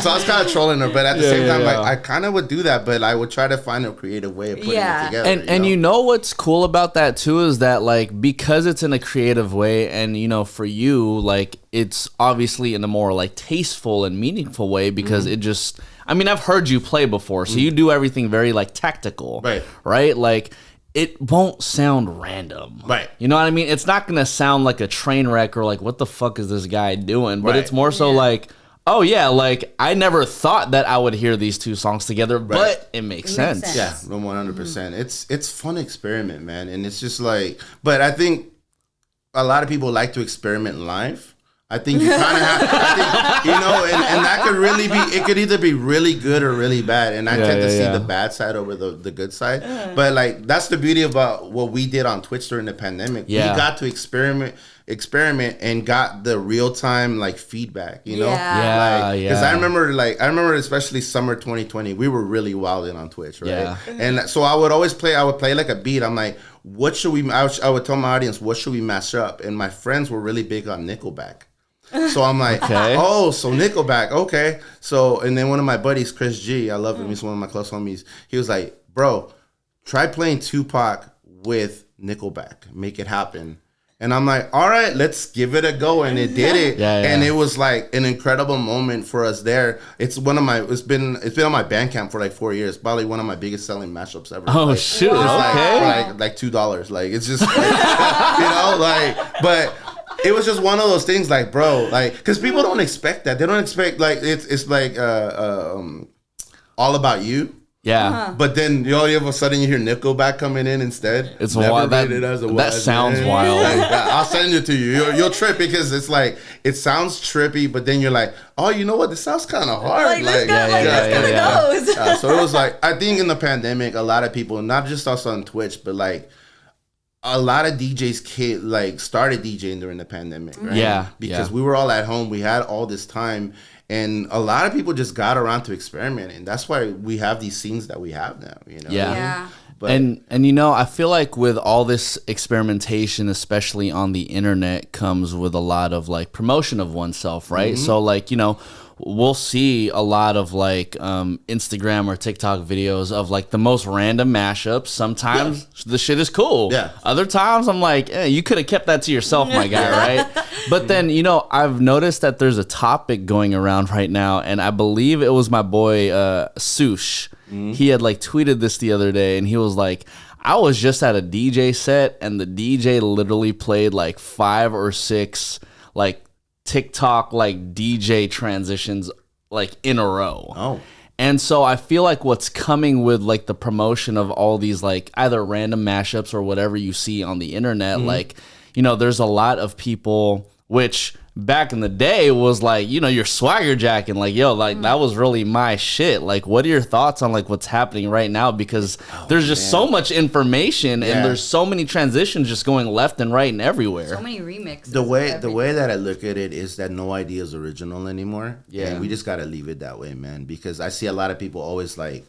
Speaker 3: So I was kind of trolling her, but at the same time, like I kind of would do that, but I would try to find a creative way of putting it together.
Speaker 1: And you know what's cool about that too is that like, because it's in a creative way, and for you, like it's obviously in a more like tasteful and meaningful way, because it just, I mean, I've heard you play before, so you do everything very like tactical, right? Like it won't sound random, you know what I mean? It's not gonna sound like a train wreck or like, what the fuck is this guy doing? But it's more so like, Oh yeah, like I never thought that I would hear these two songs together, but it makes sense.
Speaker 3: Yeah, 100%. It's fun experiment, man, and it's just like. But I think a lot of people like to experiment live. I think you kind of have, and that could really be. It could either be really good or really bad, and I tend to see the bad side over the good side. But like that's the beauty about what we did on Twitch during the pandemic.
Speaker 1: Yeah.
Speaker 3: We got to experiment and got the real time like feedback. Because I remember especially summer 2020, we were really wilding on Twitch, right?
Speaker 1: Yeah.
Speaker 3: And so I would play like a beat. I'm like, what should we? I would tell my audience, what should we mash up? And my friends were really big on Nickelback. So I'm like, so Nickelback, okay. So, and then one of my buddies, Chris G, I love him, he's one of my close homies. He was like, bro, try playing Tupac with Nickelback, make it happen. And I'm like, all right, let's give it a go. And it did it. And it was like an incredible moment for us there. It's been on my Bandcamp for like 4 years, probably one of my biggest selling mashups ever.
Speaker 1: Oh,
Speaker 3: like,
Speaker 1: shoot.
Speaker 3: Okay. Like $2. Like, it's just, but it was just one of those things, like, bro, like, because people don't expect that. They don't expect, like, it's like All About You.
Speaker 1: Yeah.
Speaker 3: But then all of a sudden you hear Nickelback coming in instead.
Speaker 1: It's wild. That sounds wild.
Speaker 3: Like, I'll send it to you. You'll trip because it's like, it sounds trippy, but then you're like, oh, you know what? This sounds kind of hard. So it was like, I think in the pandemic, a lot of people, not just us on Twitch, but like, a lot of DJs started DJing during the pandemic, right?
Speaker 1: Yeah.
Speaker 3: Because we were all at home. We had all this time. And a lot of people just got around to experimenting. That's why we have these scenes that we have now,
Speaker 2: Yeah.
Speaker 3: But,
Speaker 1: and I feel like with all this experimentation, especially on the internet, comes with a lot of like promotion of oneself, right? So like, we'll see a lot of like Instagram or TikTok videos of like the most random mashups. Sometimes the shit is cool.
Speaker 3: Yeah.
Speaker 1: Other times I'm like, you could have kept that to yourself, my guy, right? But then, I've noticed that there's a topic going around right now, and I believe it was my boy Sush. He had like tweeted this the other day, and he was like, I was just at a DJ set, and the DJ literally played like 5 or 6 like TikTok like DJ transitions like in a row.
Speaker 3: Oh.
Speaker 1: And so I feel like what's coming with like the promotion of all these like either random mashups or whatever you see on the internet, like, there's a lot of people, which back in the day was like, you're swagger jacking, like, yo, like that was really my shit. Like, what are your thoughts on like what's happening right now? Because there's just so much information and there's so many transitions just going left and right and everywhere.
Speaker 2: So many remixes.
Speaker 3: The way that I look at it is that no idea is original anymore. Yeah. And we just gotta leave it that way, man. Because I see a lot of people always like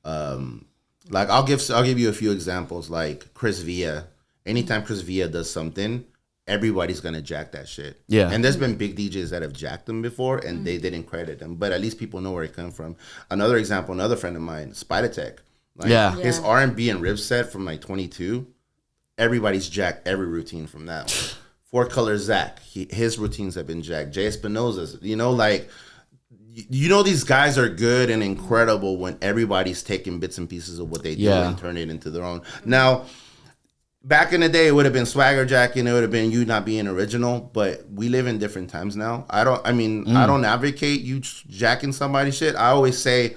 Speaker 3: I'll give you a few examples, like Chris Villa. Anytime Chris Villa does something, everybody's gonna jack that shit. Yeah. And there's been big DJs that have jacked them before and they didn't credit them, but at least people know where it come from. Another example, another friend of mine, Spider Tech. His R&B and rip set from like 22, everybody's jacked every routine from that one. Four Color Zach, his routines have been jacked. Jay Espinosa's, these guys are good and incredible when everybody's taking bits and pieces of what they do and turn it into their own. Now, back in the day, it would have been swagger jacking. It would have been you not being original. But we live in different times now. I don't advocate you jacking somebody's shit. I always say,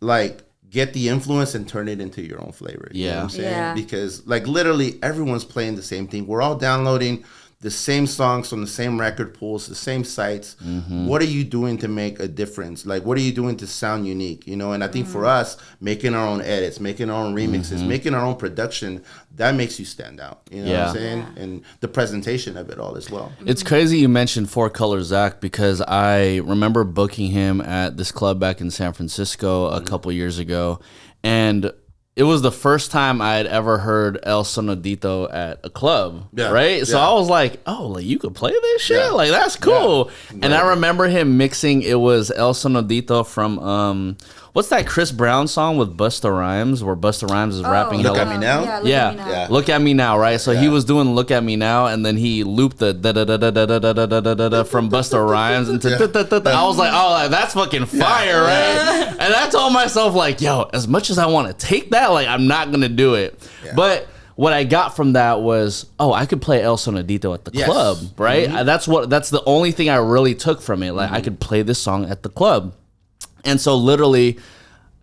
Speaker 3: like, get the influence and turn it into your own flavor. You know what I'm saying? Yeah. Because, like, literally everyone's playing the same thing. We're all downloading the same songs from the same record pools, the same sites. What are you doing to make a difference? Like, what are you doing to sound unique? And I think for us, making our own edits, making our own remixes, making our own production, that makes you stand out. You know what I'm saying? Yeah. And the presentation of it all as well.
Speaker 1: It's crazy you mentioned Four Color Zach, because I remember booking him at this club back in San Francisco a couple years ago. And it was the first time I had ever heard El Sonidito at a club, right? So I was like, oh, like you could play this shit? Yeah. Like, that's cool. Yeah. And I remember him mixing, it was El Sonidito from, what's that Chris Brown song with Busta Rhymes, where Busta Rhymes is rapping?
Speaker 3: Look at Me Now?
Speaker 1: Yeah. Look at Me Now, right? So he was doing Look at Me Now, and then he looped the da-da-da-da-da-da-da-da-da-da from Busta Rhymes into da-da-da-da. I was like, oh, that's fucking fire, right? And I told myself, like, yo, as much as I want to take that, like, I'm not going to do it. Yeah. But what I got from that was, oh, I could play El Sonadito at the club, right? That's the only thing I really took from it. Like I could play this song at the club. And so literally,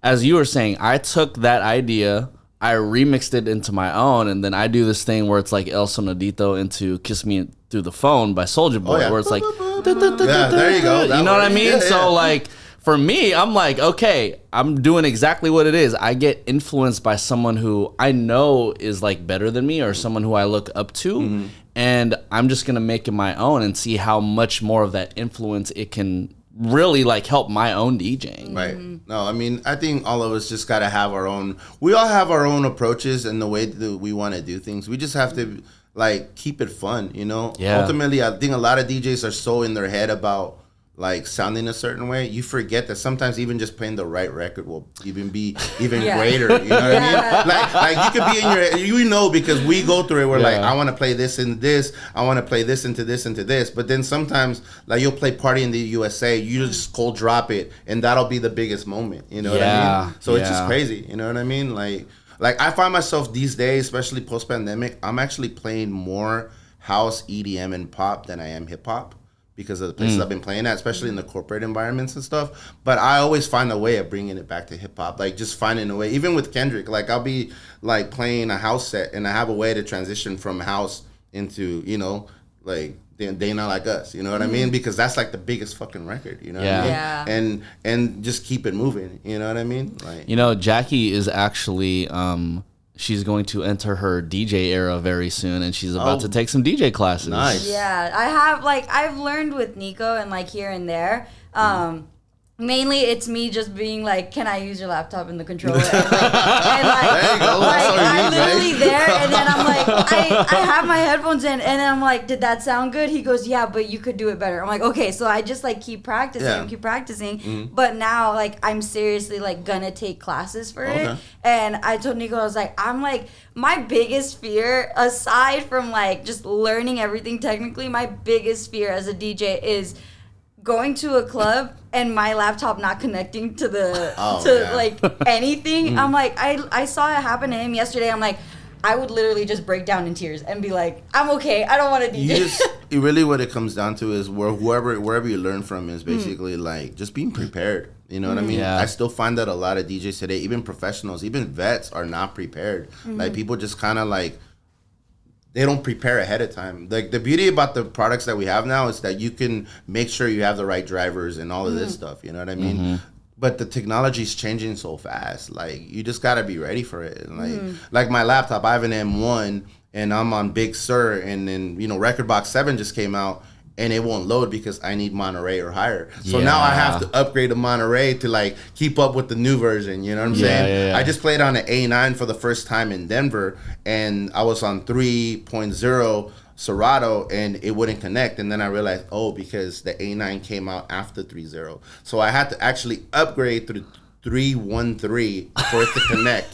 Speaker 1: as you were saying, I took that idea, I remixed it into my own, and then I do this thing where it's like El Sonadito into Kiss Me Through the Phone by Soulja Boy, where it's like,
Speaker 3: there you go.
Speaker 1: You know what I mean? So like, for me, I'm like, okay, I'm doing exactly what it is. I get influenced by someone who I know is like better than me or someone who I look up to. And I'm just going to make it my own and see how much more of that influence it can really like help my own DJing.
Speaker 3: Right. No, I mean, I think all of us just got to have our own, we all have our own approaches and the way that we want to do things. We just have to like keep it fun, you know?
Speaker 1: Yeah.
Speaker 3: Ultimately, I think a lot of DJs are so in their head about like sounding a certain way, you forget that sometimes even just playing the right record will even be even greater. You know what I mean? Like you could be in your, you know, because we go through it. We're like, I want to play this and this. I want to play this into this into this. But then sometimes, like you'll play Party in the USA, you just cold drop it, and that'll be the biggest moment. You know what I mean? So it's just crazy. You know what I mean? Like I find myself these days, especially post pandemic, I'm actually playing more house, EDM, and pop than I am hip hop, because of the places I've been playing at, especially in the corporate environments and stuff. But I always find a way of bringing it back to hip hop, like just finding a way. Even with Kendrick, like I'll be like playing a house set, and I have a way to transition from house into, you know, like They Not Like Us, you know what I mean? Because that's like the biggest fucking record, you know what I mean? And just keep it moving, you know what I mean? Like,
Speaker 1: you know, Jackie is actually she's going to enter her DJ era very soon, and she's about to take some DJ classes.
Speaker 3: Nice.
Speaker 2: Yeah, I have, like, I've learned with Nico and, like, here and there. Mainly, it's me just being like, "Can I use your laptop in the controller?" And like
Speaker 3: there you go.
Speaker 2: like I'm literally there, and then I'm like, I have my headphones in, and then I'm like, "Did that sound good?" He goes, "Yeah, but you could do it better." I'm like, "Okay," so I just like keep practicing, But now, like, I'm seriously like gonna take classes for it, and I told Nico, I was like, I'm like, my biggest fear, aside from like just learning everything technically, my biggest fear as a DJ is going to a club and my laptop not connecting to the like anything. I'm like, I saw it happen to him yesterday. I'm like, I would literally just break down in tears and be like, I'm okay, I don't want to DJ.
Speaker 3: Really what it comes down to is wherever you learn from is basically like just being prepared. You know what I mean?
Speaker 1: Yeah.
Speaker 3: I still find that a lot of DJs today, even professionals, even vets, are not prepared. Like people just kind of like, they don't prepare ahead of time. Like the beauty about the products that we have now is that you can make sure you have the right drivers and all of this stuff. You know what I mean? But the technology is changing so fast. Like you just gotta be ready for it. Like my laptop, I have an M1 and I'm on Big Sur, and then Record Box 7 just came out. And it won't load because I need Monterey or higher. So now I have to upgrade to Monterey to like keep up with the new version. You know what I'm saying?
Speaker 1: Yeah.
Speaker 3: I just played on an A9 for the first time in Denver, and I was on 3.0 Serato, and it wouldn't connect. And then I realized, because the A9 came out after 3.0. So I had to actually upgrade to 3.13 for it to connect.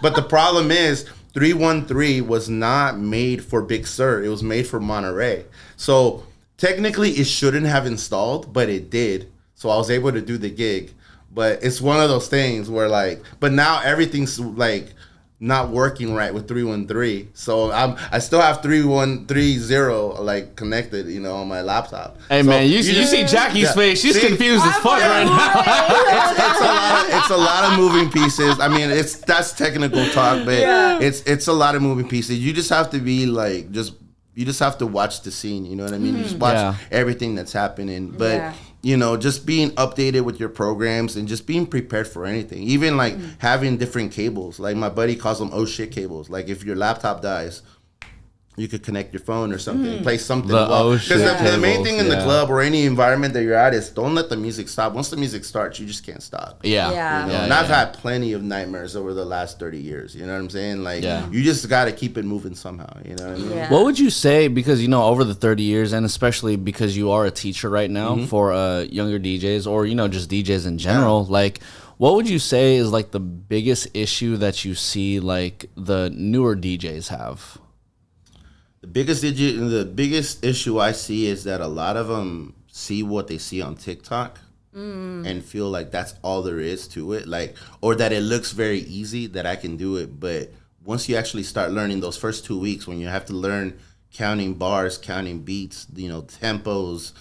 Speaker 3: But the problem is, 3.13 was not made for Big Sur. It was made for Monterey. So technically, it shouldn't have installed, but it did. So I was able to do the gig. But it's one of those things where but now everything's like not working right with 3.13. So I still have 3.1.3.0 like connected, on my laptop.
Speaker 1: Hey, so, man, you see Jackie's face. She's confused as fuck right
Speaker 3: now. It's a lot of moving pieces. I mean, that's technical talk, but it's a lot of moving pieces. You just have to be like you just have to watch the scene, you know what I mean? You just watch everything that's happening. But, just being updated with your programs and just being prepared for anything. Even, having different cables. Like, my buddy calls them oh shit cables. Like, if your laptop dies, you could connect your phone or something, play something. Because the main thing in the club or any environment that you're at is don't let the music stop. Once the music starts, you just can't stop. And I've had plenty of nightmares over the last 30 years. You know what I'm saying? You just got to keep it moving somehow. You know what I mean?
Speaker 2: Yeah.
Speaker 1: What would you say, because, over the 30 years, and especially because you are a teacher right now for younger DJs or, just DJs in general, what would you say is, the biggest issue that you see, the newer DJs have?
Speaker 3: The biggest issue I see is that a lot of them see what they see on TikTok and feel like that's all there is to it, or that it looks very easy that I can do it, but once you actually start learning those first 2 weeks, when you have to learn counting bars, counting beats, tempos,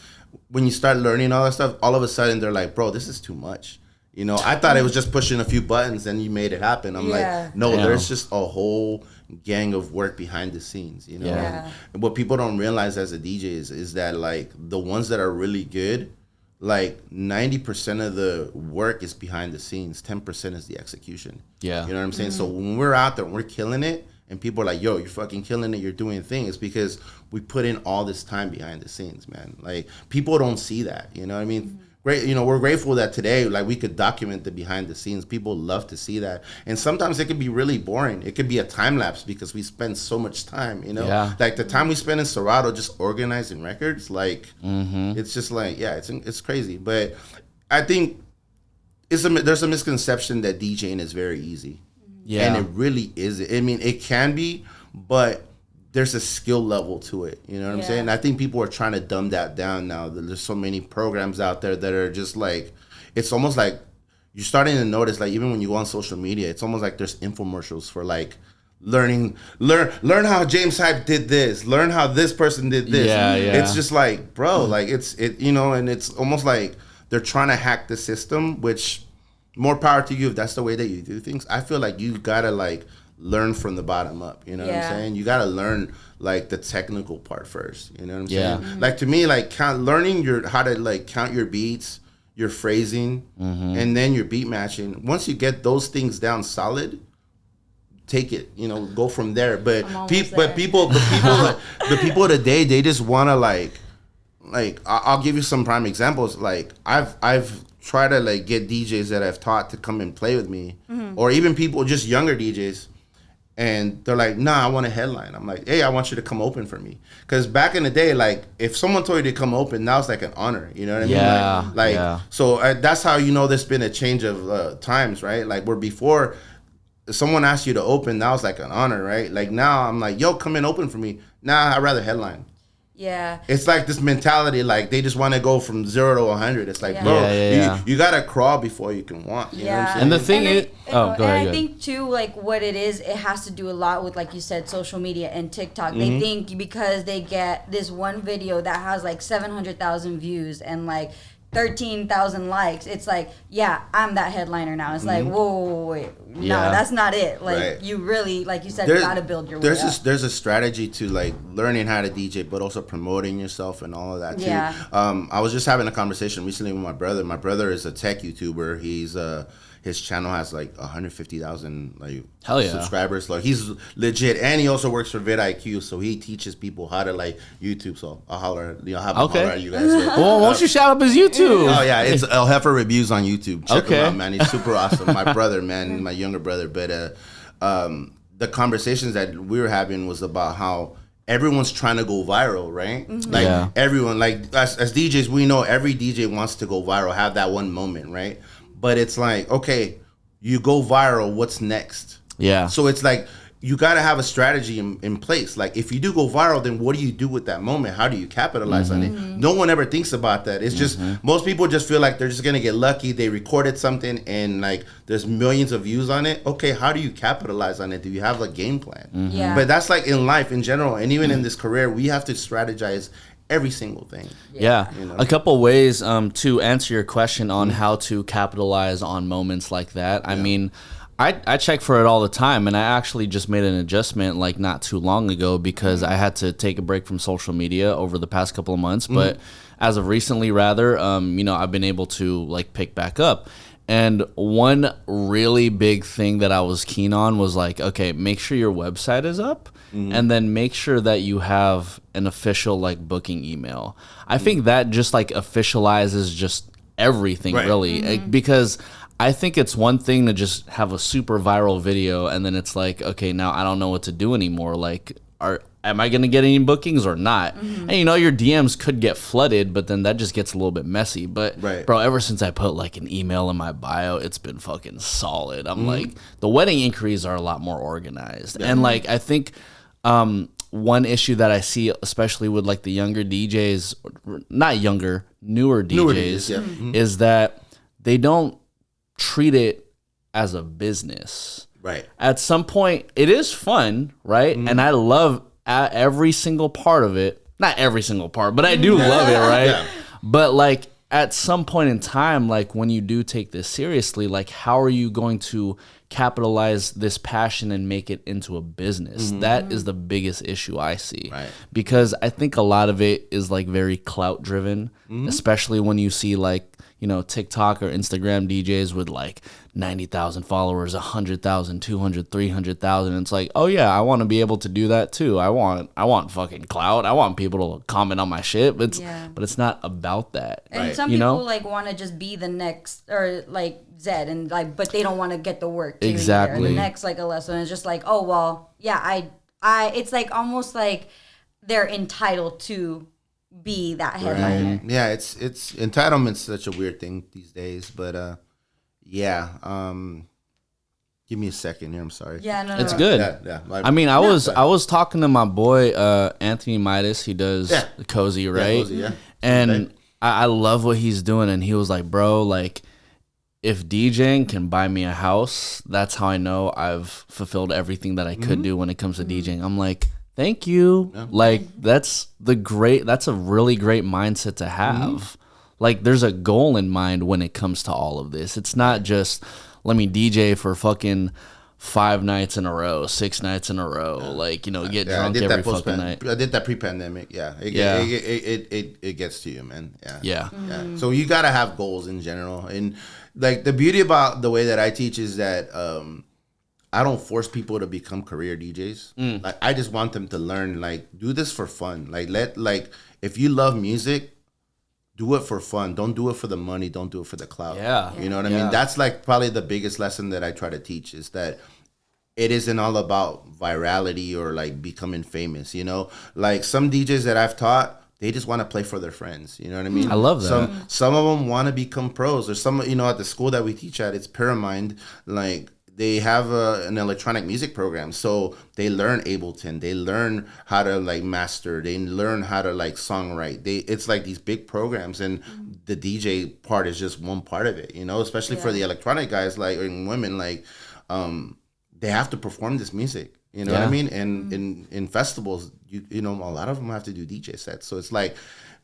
Speaker 3: when you start learning all that stuff, all of a sudden they're like, bro, this is too much. I thought it was just pushing a few buttons and you made it happen. I'm like, no, there's just a whole gang of work behind the scenes, And what people don't realize as a DJ is that, like, the ones that are really good, like 90% of the work is behind the scenes. 10% is the execution. Yeah. You know what I'm saying? So when we're out there, we're killing it. And people are like, yo, you're fucking killing it. You're doing things, because we put in all this time behind the scenes, man. Like, people don't see that. You know what I mean? Great. We're grateful that today, like, we could document the behind the scenes. People love to see that. And sometimes it can be really boring. It could be a time lapse because we spend so much time, Yeah. Like the time we spend in Serato just organizing records, like, it's just like, it's crazy. But I think there's a misconception that DJing is very easy. Yeah. And it really is. I mean, it can be, but there's a skill level to it. You know what I'm saying? I think people are trying to dumb that down now. There's so many programs out there that are just like, it's almost like you're starting to notice, like, even when you go on social media, it's almost like there's infomercials for, like, learn how James Hype did this, learn how this person did this. Yeah. It's just like, bro, like, and it's almost like they're trying to hack the system, which, more power to you if that's the way that you do things. I feel like you gotta, like, learn from the bottom up. You know what I'm saying? You gotta learn, like, the technical part first. You know what I'm saying? Like, to me, like, learning how to, like, count your beats, your phrasing, and then your beat matching. Once you get those things down solid, take it. Go from there. But the people today, they just wanna, like I'll give you some prime examples. Like, I've try to, like, get DJs that I've taught to come and play with me, or even people, just younger DJs, and they're like, nah, I want a headline. I'm like, hey, I want you to come open for me. Because back in the day, like, if someone told you to come open, now it's like an honor. You know what I mean? So that's how there's been a change of times, right? Like, where before, if someone asked you to open, now it's like an honor, right? Like, now I'm like, yo, come and open for me. Nah, I'd rather headline. Yeah, it's like this mentality, like, they just want to go from 0 to 100. It's like, bro, you gotta crawl before you can walk. You know what I'm saying?
Speaker 1: And the thing is,
Speaker 2: go ahead. I think too, like, what it has to do a lot with, like you said, social media and TikTok. They think because they get this one video that has like 700,000 views and like 13,000 likes, it's like, I'm that headliner now. It's like, wait, no, that's not it. Like, you really, like you said, you gotta build your way up.
Speaker 3: There's a strategy to, like, learning how to DJ, but also promoting yourself and all of that too. I was just having a conversation recently with my brother. My brother is a tech YouTuber. He's his channel has like 150,000 like subscribers. Like, he's legit, and he also works for vidIQ, so he teaches people how to, like, YouTube. So I'll holler, have him holler at you guys.
Speaker 1: Well, why don't you shout up his YouTube?
Speaker 3: Oh yeah, it's El Jefe Reviews on YouTube. Check him out, man. He's super awesome. My brother, man, my younger brother. But the conversations that we were having was about how everyone's trying to go viral, right? Like, everyone, like, as DJs, we know every DJ wants to go viral, have that one moment, right? But it's like, okay, you go viral, what's next? Yeah. So it's like, you got to have a strategy in place. Like, if you do go viral, then what do you do with that moment? How do you capitalize on it? No one ever thinks about that. It's just, most people just feel like they're just going to get lucky. They recorded something and, like, there's millions of views on it. Okay, how do you capitalize on it? Do you have a game plan? But that's, like, in life in general. And even in this career, we have to strategize every single thing.
Speaker 1: A couple ways to answer your question on how to capitalize on moments like that. I mean, I check for it all the time, and I actually just made an adjustment, like, not too long ago, because I had to take a break from social media over the past couple of months. But as of recently, rather, I've been able to, like, pick back up. And one really big thing that I was keen on was, like, okay, make sure your website is up, and then make sure that you have an official, like, booking email. I think that just, like, officializes just everything, really, because I think it's one thing to just have a super viral video, and then it's like, okay, now I don't know what to do anymore. Like, am I going to get any bookings or not? And, your DMs could get flooded, but then that just gets a little bit messy. But, bro, ever since I put, like, an email in my bio, it's been fucking solid. I'm like, the wedding inquiries are a lot more organized. And, like, I think one issue that I see, especially with, like, the younger DJs, not younger, newer DJs, is that they don't treat it as a business.
Speaker 3: Right.
Speaker 1: At some point, it is fun, right? And I love every single part of it. Not every single part, but I do love it, right?
Speaker 3: Yeah.
Speaker 1: But like at some point in time, like when you do take this seriously, like how are you going to capitalize this passion and make it into a business? That is the biggest issue I see.
Speaker 3: Right.
Speaker 1: Because I think a lot of it is like very clout driven, especially when you see like, you know, TikTok or Instagram DJs with like 90,000 followers, 100,000, 200, 300,000. It's like, oh yeah, I want to be able to do that too. I want fucking clout. I want people to comment on my shit, but it's not about that.
Speaker 2: And some
Speaker 1: you
Speaker 2: people
Speaker 1: know?
Speaker 2: like want to just be the next or like Zed and like, but they don't want to get the work. Too
Speaker 1: Exactly.
Speaker 2: Either. The next like Alesso, and it's just like, oh well, yeah, I. It's like almost like they're entitled to be that headliner.
Speaker 3: Right. Yeah, it's entitlement's such a weird thing these days, but yeah. Give me a second here. I'm sorry.
Speaker 2: Yeah, no,
Speaker 1: It's good.
Speaker 3: Yeah.
Speaker 1: I mean, I was talking to my boy Anthony Midas. He does Cozy, right?
Speaker 3: Cozy, yeah.
Speaker 1: And I love what he's doing. And he was like, bro, like if DJing can buy me a house, that's how I know I've fulfilled everything that I could do when it comes to DJing. I'm like, thank you.
Speaker 3: Yeah.
Speaker 1: Like that's a really great mindset to have. Like there's a goal in mind when it comes to all of this. It's not just let me DJ for fucking 5 nights in a row, 6 nights in a row. Like, you know, get drunk every fucking night.
Speaker 3: I did that pre-pandemic. Yeah. It gets to you, man. Yeah.
Speaker 1: Yeah.
Speaker 3: So you got to have goals in general. And like the beauty about the way that I teach is that I don't force people to become career DJs. Like I just want them to learn, like do this for fun. Like if you love music, do it for fun. Don't do it for the money. Don't do it for the clout.
Speaker 1: Yeah.
Speaker 3: You know what I mean? That's like probably the biggest lesson that I try to teach is that it isn't all about virality or like becoming famous, you know? Like some DJs that I've taught, they just want to play for their friends. You know what I mean?
Speaker 1: I love that.
Speaker 3: Some of them want to become pros. Or some, you know, at the school that we teach at, it's Paramind, like they have an electronic music program. So they learn Ableton. They learn how to like master. They learn how to like songwrite. It's like these big programs, and the DJ part is just one part of it, you know, especially for the electronic guys like and women, like they have to perform this music. You know what I mean? And in festivals, you know, a lot of them have to do DJ sets. So it's like,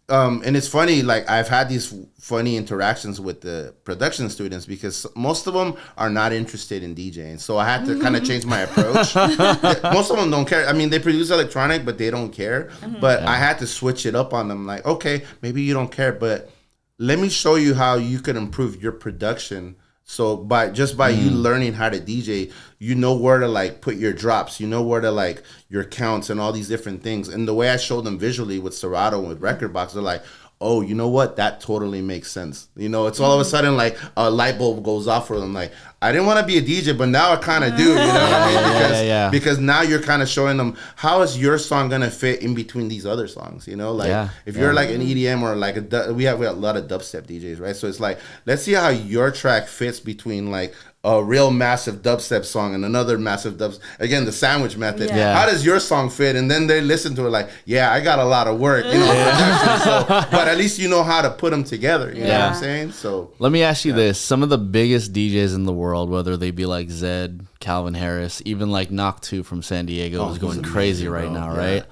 Speaker 3: and it's funny, like I've had these funny interactions with the production students because most of them are not interested in DJing. So I had to kind of change my approach. Most of them don't care. I mean, they produce electronic, but they don't care. But I had to switch it up on them. Like, okay, maybe you don't care, but let me show you how you can improve your production. So by you learning how to DJ, you know where to like put your drops, you know where to like your counts and all these different things. And the way I showed them visually with Serato and with Record Box, they're like, oh, you know what? That totally makes sense. You know, it's all of a sudden like a light bulb goes off for them. Like, I didn't want to be a DJ, but now I kind of do, you know what I mean? Because now you're kind of showing them how is your song going to fit in between these other songs, you know? Like if you're like an EDM or like we have a lot of dubstep DJs, right? So it's like, let's see how your track fits between like a real massive dubstep song and another massive dubstep. Again, the sandwich method. How does your song fit? And then they listen to it like, yeah, I got a lot of work, you know. So, but at least you know how to put them together. You know what I'm saying? So
Speaker 1: let me ask you this: some of the biggest DJs in the world, whether they be like Zed, Calvin Harris, even like Knock 2 from San Diego, is going crazy right now, right?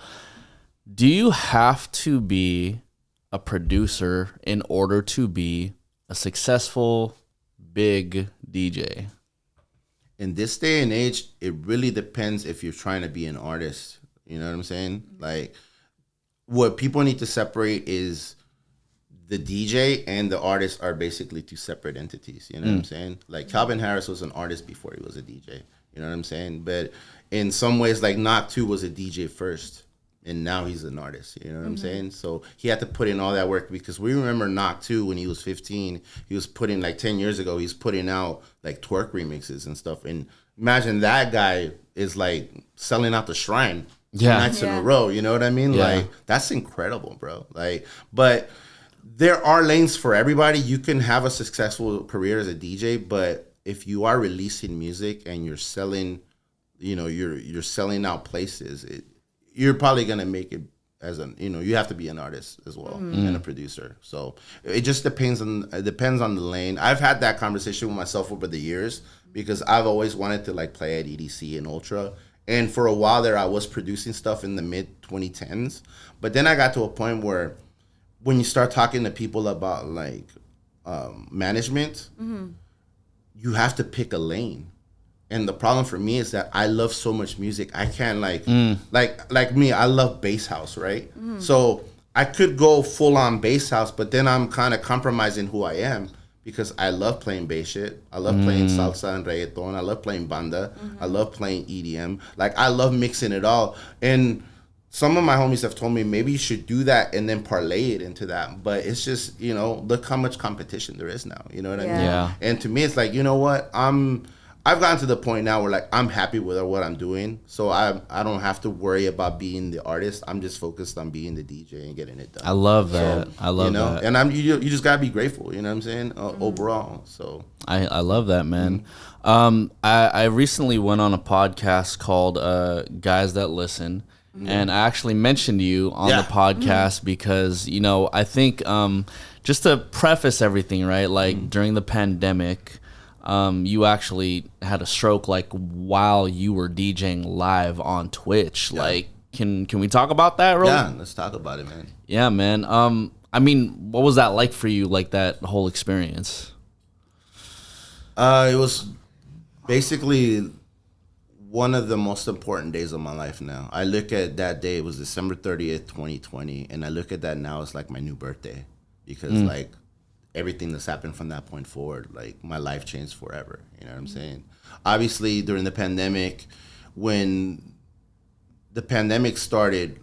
Speaker 1: Do you have to be a producer in order to be a successful big DJ?
Speaker 3: In this day and age, it really depends if you're trying to be an artist. You know what I'm saying? Like, what people need to separate is the DJ and the artist are basically two separate entities. You know what I'm saying? Like, Calvin Harris was an artist before he was a DJ. You know what I'm saying? But in some ways, like, Knock 2 was a DJ first. And now he's an artist, you know what I'm saying? So he had to put in all that work because we remember Knock 2 when he was 15. He was putting, like 10 years ago, he's putting out like twerk remixes and stuff. And imagine that guy is like selling out the Shrine 2 nights in a row, you know what I mean? Like, that's incredible, bro. Like, but there are lanes for everybody. You can have a successful career as a DJ, but if you are releasing music and you're selling, you know, you're selling out places, you're probably gonna make it as an, you have to be an artist as well and a producer. So it just depends on the lane. I've had that conversation with myself over the years because I've always wanted to like play at EDC and Ultra. And for a while there, I was producing stuff in the mid 2010s. But then I got to a point where when you start talking to people about like management, you have to pick a lane. And the problem for me is that I love so much music. I can't like me, I love bass house, right? So I could go full on bass house, but then I'm kind of compromising who I am because I love playing bass shit. I love playing salsa and reggaeton. I love playing banda. I love playing EDM. Like I love mixing it all. And some of my homies have told me maybe you should do that and then parlay it into that. But it's just, look how much competition there is now. You know what I mean?
Speaker 1: Yeah.
Speaker 3: And to me, it's like, you know what? I've gotten to the point now where like I'm happy with what I'm doing, so I don't have to worry about being the artist. I'm just focused on being the DJ and getting it done.
Speaker 1: I love that. I love that.
Speaker 3: And you just gotta be grateful. You know what I'm saying? Overall, so
Speaker 1: I love that, man. I recently went on a podcast called Guys That Listen. And I actually mentioned you on the podcast because, I think just to preface everything, right? Like during the pandemic, you actually had a stroke like while you were DJing live on Twitch. Yeah. Like, can we talk about that, really?
Speaker 3: Yeah, let's talk about it, man.
Speaker 1: Yeah, man. I mean, what was that like for you, like that whole experience?
Speaker 3: It was basically one of the most important days of my life now. I look at that day, it was December 30th, 2020, and I look at that now as like my new birthday because like everything that's happened from that point forward, like my life changed forever. You know what I'm saying? Obviously, during the pandemic, when the pandemic started,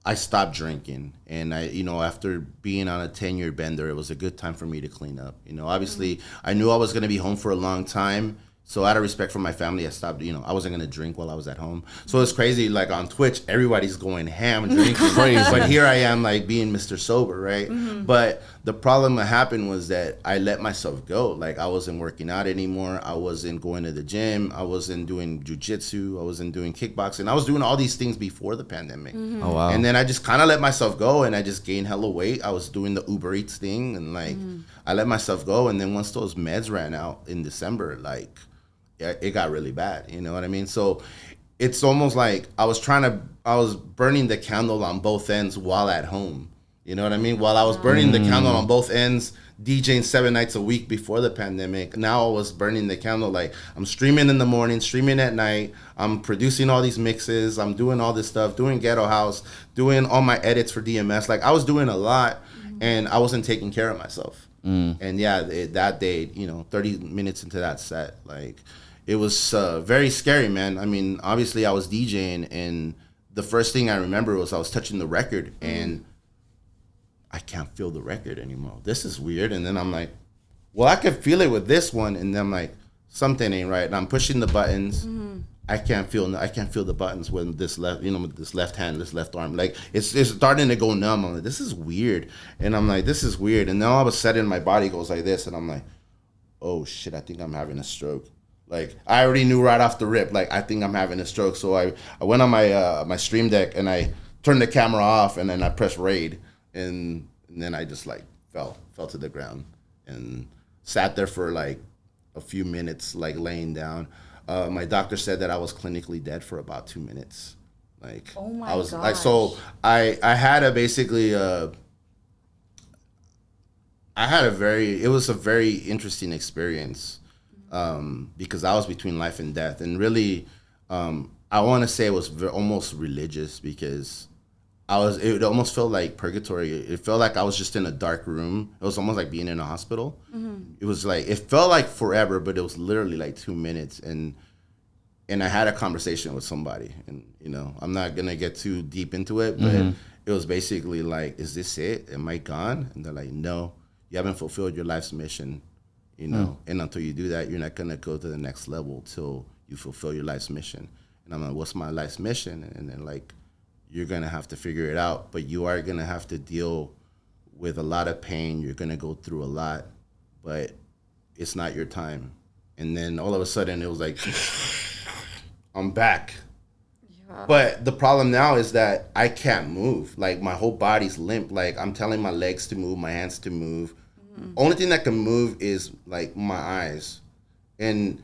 Speaker 3: I stopped drinking. And after being on a 10-year bender, it was a good time for me to clean up. Obviously, I knew I was going to be home for a long time. So out of respect for my family, I stopped, I wasn't going to drink while I was at home. So it's crazy, like on Twitch, everybody's going ham drinking. Crazy. But here I am like being Mr. Sober, right? But the problem that happened was that I let myself go. Like I wasn't working out anymore. I wasn't going to the gym. I wasn't doing jujitsu. I wasn't doing kickboxing. I was doing all these things before the pandemic.
Speaker 1: Oh, wow.
Speaker 3: And then I just kind of let myself go and I just gained hella weight. I was doing the Uber Eats thing and like I let myself go. And then once those meds ran out in December, like it got really bad, you know what I mean? So it's almost like I was burning the candle on both ends while at home, you know what I mean? While I was burning the candle on both ends, DJing 7 nights a week before the pandemic, now I was burning the candle, like I'm streaming in the morning, streaming at night, I'm producing all these mixes, I'm doing all this stuff, doing Ghetto House, doing all my edits for DMS, like I was doing a lot and I wasn't taking care of myself. And yeah, that day, 30 minutes into that set, like it was very scary, man. I mean, obviously I was DJing and the first thing I remember was I was touching the record and I can't feel the record anymore. This is weird. And then I'm like, well, I could feel it with this one. And then I'm like, something ain't right. And I'm pushing the buttons. I can't feel the buttons with this with this left hand, this left arm. Like it's starting to go numb. I'm like, this is weird. And I'm like, this is weird. And then all of a sudden my body goes like this and I'm like, oh shit, I think I'm having a stroke. Like I already knew right off the rip, like I think I'm having a stroke. So I went on my my stream deck and I turned the camera off and then I pressed raid and then I just like fell to the ground and sat there for like a few minutes, like laying down. My doctor said that I was clinically dead for about 2 minutes. Like
Speaker 2: oh my
Speaker 3: I was
Speaker 2: gosh.
Speaker 3: like, so I had a basically it was a very interesting experience. Because I was between life and death, and really, I want to say it was almost religious because it almost felt like purgatory. It felt like I was just in a dark room. It was almost like being in a hospital. It was like, it felt like forever, but it was literally like 2 minutes. And I had a conversation with somebody, and I'm not gonna get too deep into it, but it was basically like, is this it? Am I gone? And they're like, no, you haven't fulfilled your life's mission. And until you do that, you're not going to go to the next level till you fulfill your life's mission. And I'm like, what's my life's mission? And then like, you're going to have to figure it out, but you are going to have to deal with a lot of pain. You're going to go through a lot, but it's not your time. And then all of a sudden it was like, I'm back. But the problem now is that I can't move. Like my whole body's limp. Like I'm telling my legs to move, my hands to move. Only thing that can move is like my eyes. And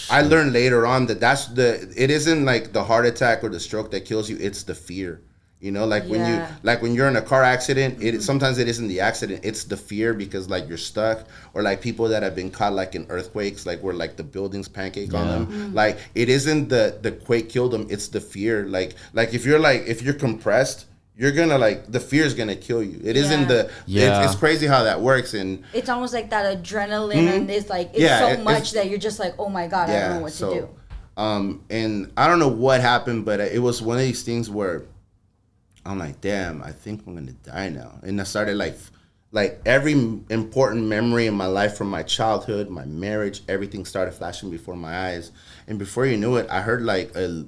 Speaker 3: I learned later on that it isn't like the heart attack or the stroke that kills you. It's the fear. You know, like when you're in a car accident, sometimes it isn't the accident, it's the fear because like you're stuck, or like people that have been caught like in earthquakes, like where like the buildings pancake on them. Like it isn't the quake killed them, it's the fear. Like if you're compressed, you're gonna like the fear is gonna kill you. It isn't it's crazy how that works, and
Speaker 2: it's almost like that adrenaline and it's like so much that you're just like, oh my god, I don't know what to do.
Speaker 3: And I don't know what happened, but it was one of these things where I'm like, damn, I think I'm gonna die now. And I started like every important memory in my life from my childhood, my marriage, everything started flashing before my eyes. And before you knew it, I heard like a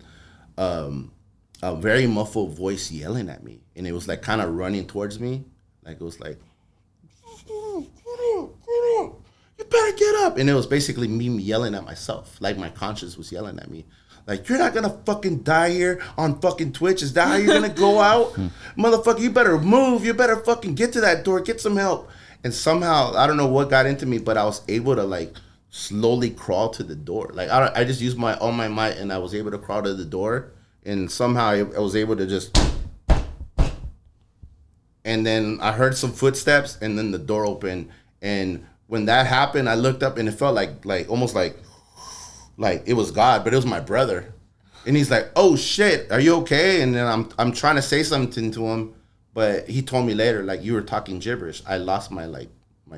Speaker 3: very muffled voice yelling at me, and it was like kind of running towards me, like it was like, you better get up. And it was basically me yelling at myself, like my conscience was yelling at me. Like, you're not gonna fucking die here on fucking Twitch. Is that how you're gonna go out? Motherfucker, you better move. You better fucking get to that door. Get some help. And somehow, I don't know what got into me, but I was able to like slowly crawl to the door. Like, I just used all my might, and I was able to crawl to the door. And somehow I was able to just... And then I heard some footsteps, and then the door opened. And when that happened, I looked up, and it felt like almost like it was God, but it was my brother. And he's like, oh shit, are you okay? And then I'm trying to say something to him, but he told me later, like, you were talking gibberish. I lost my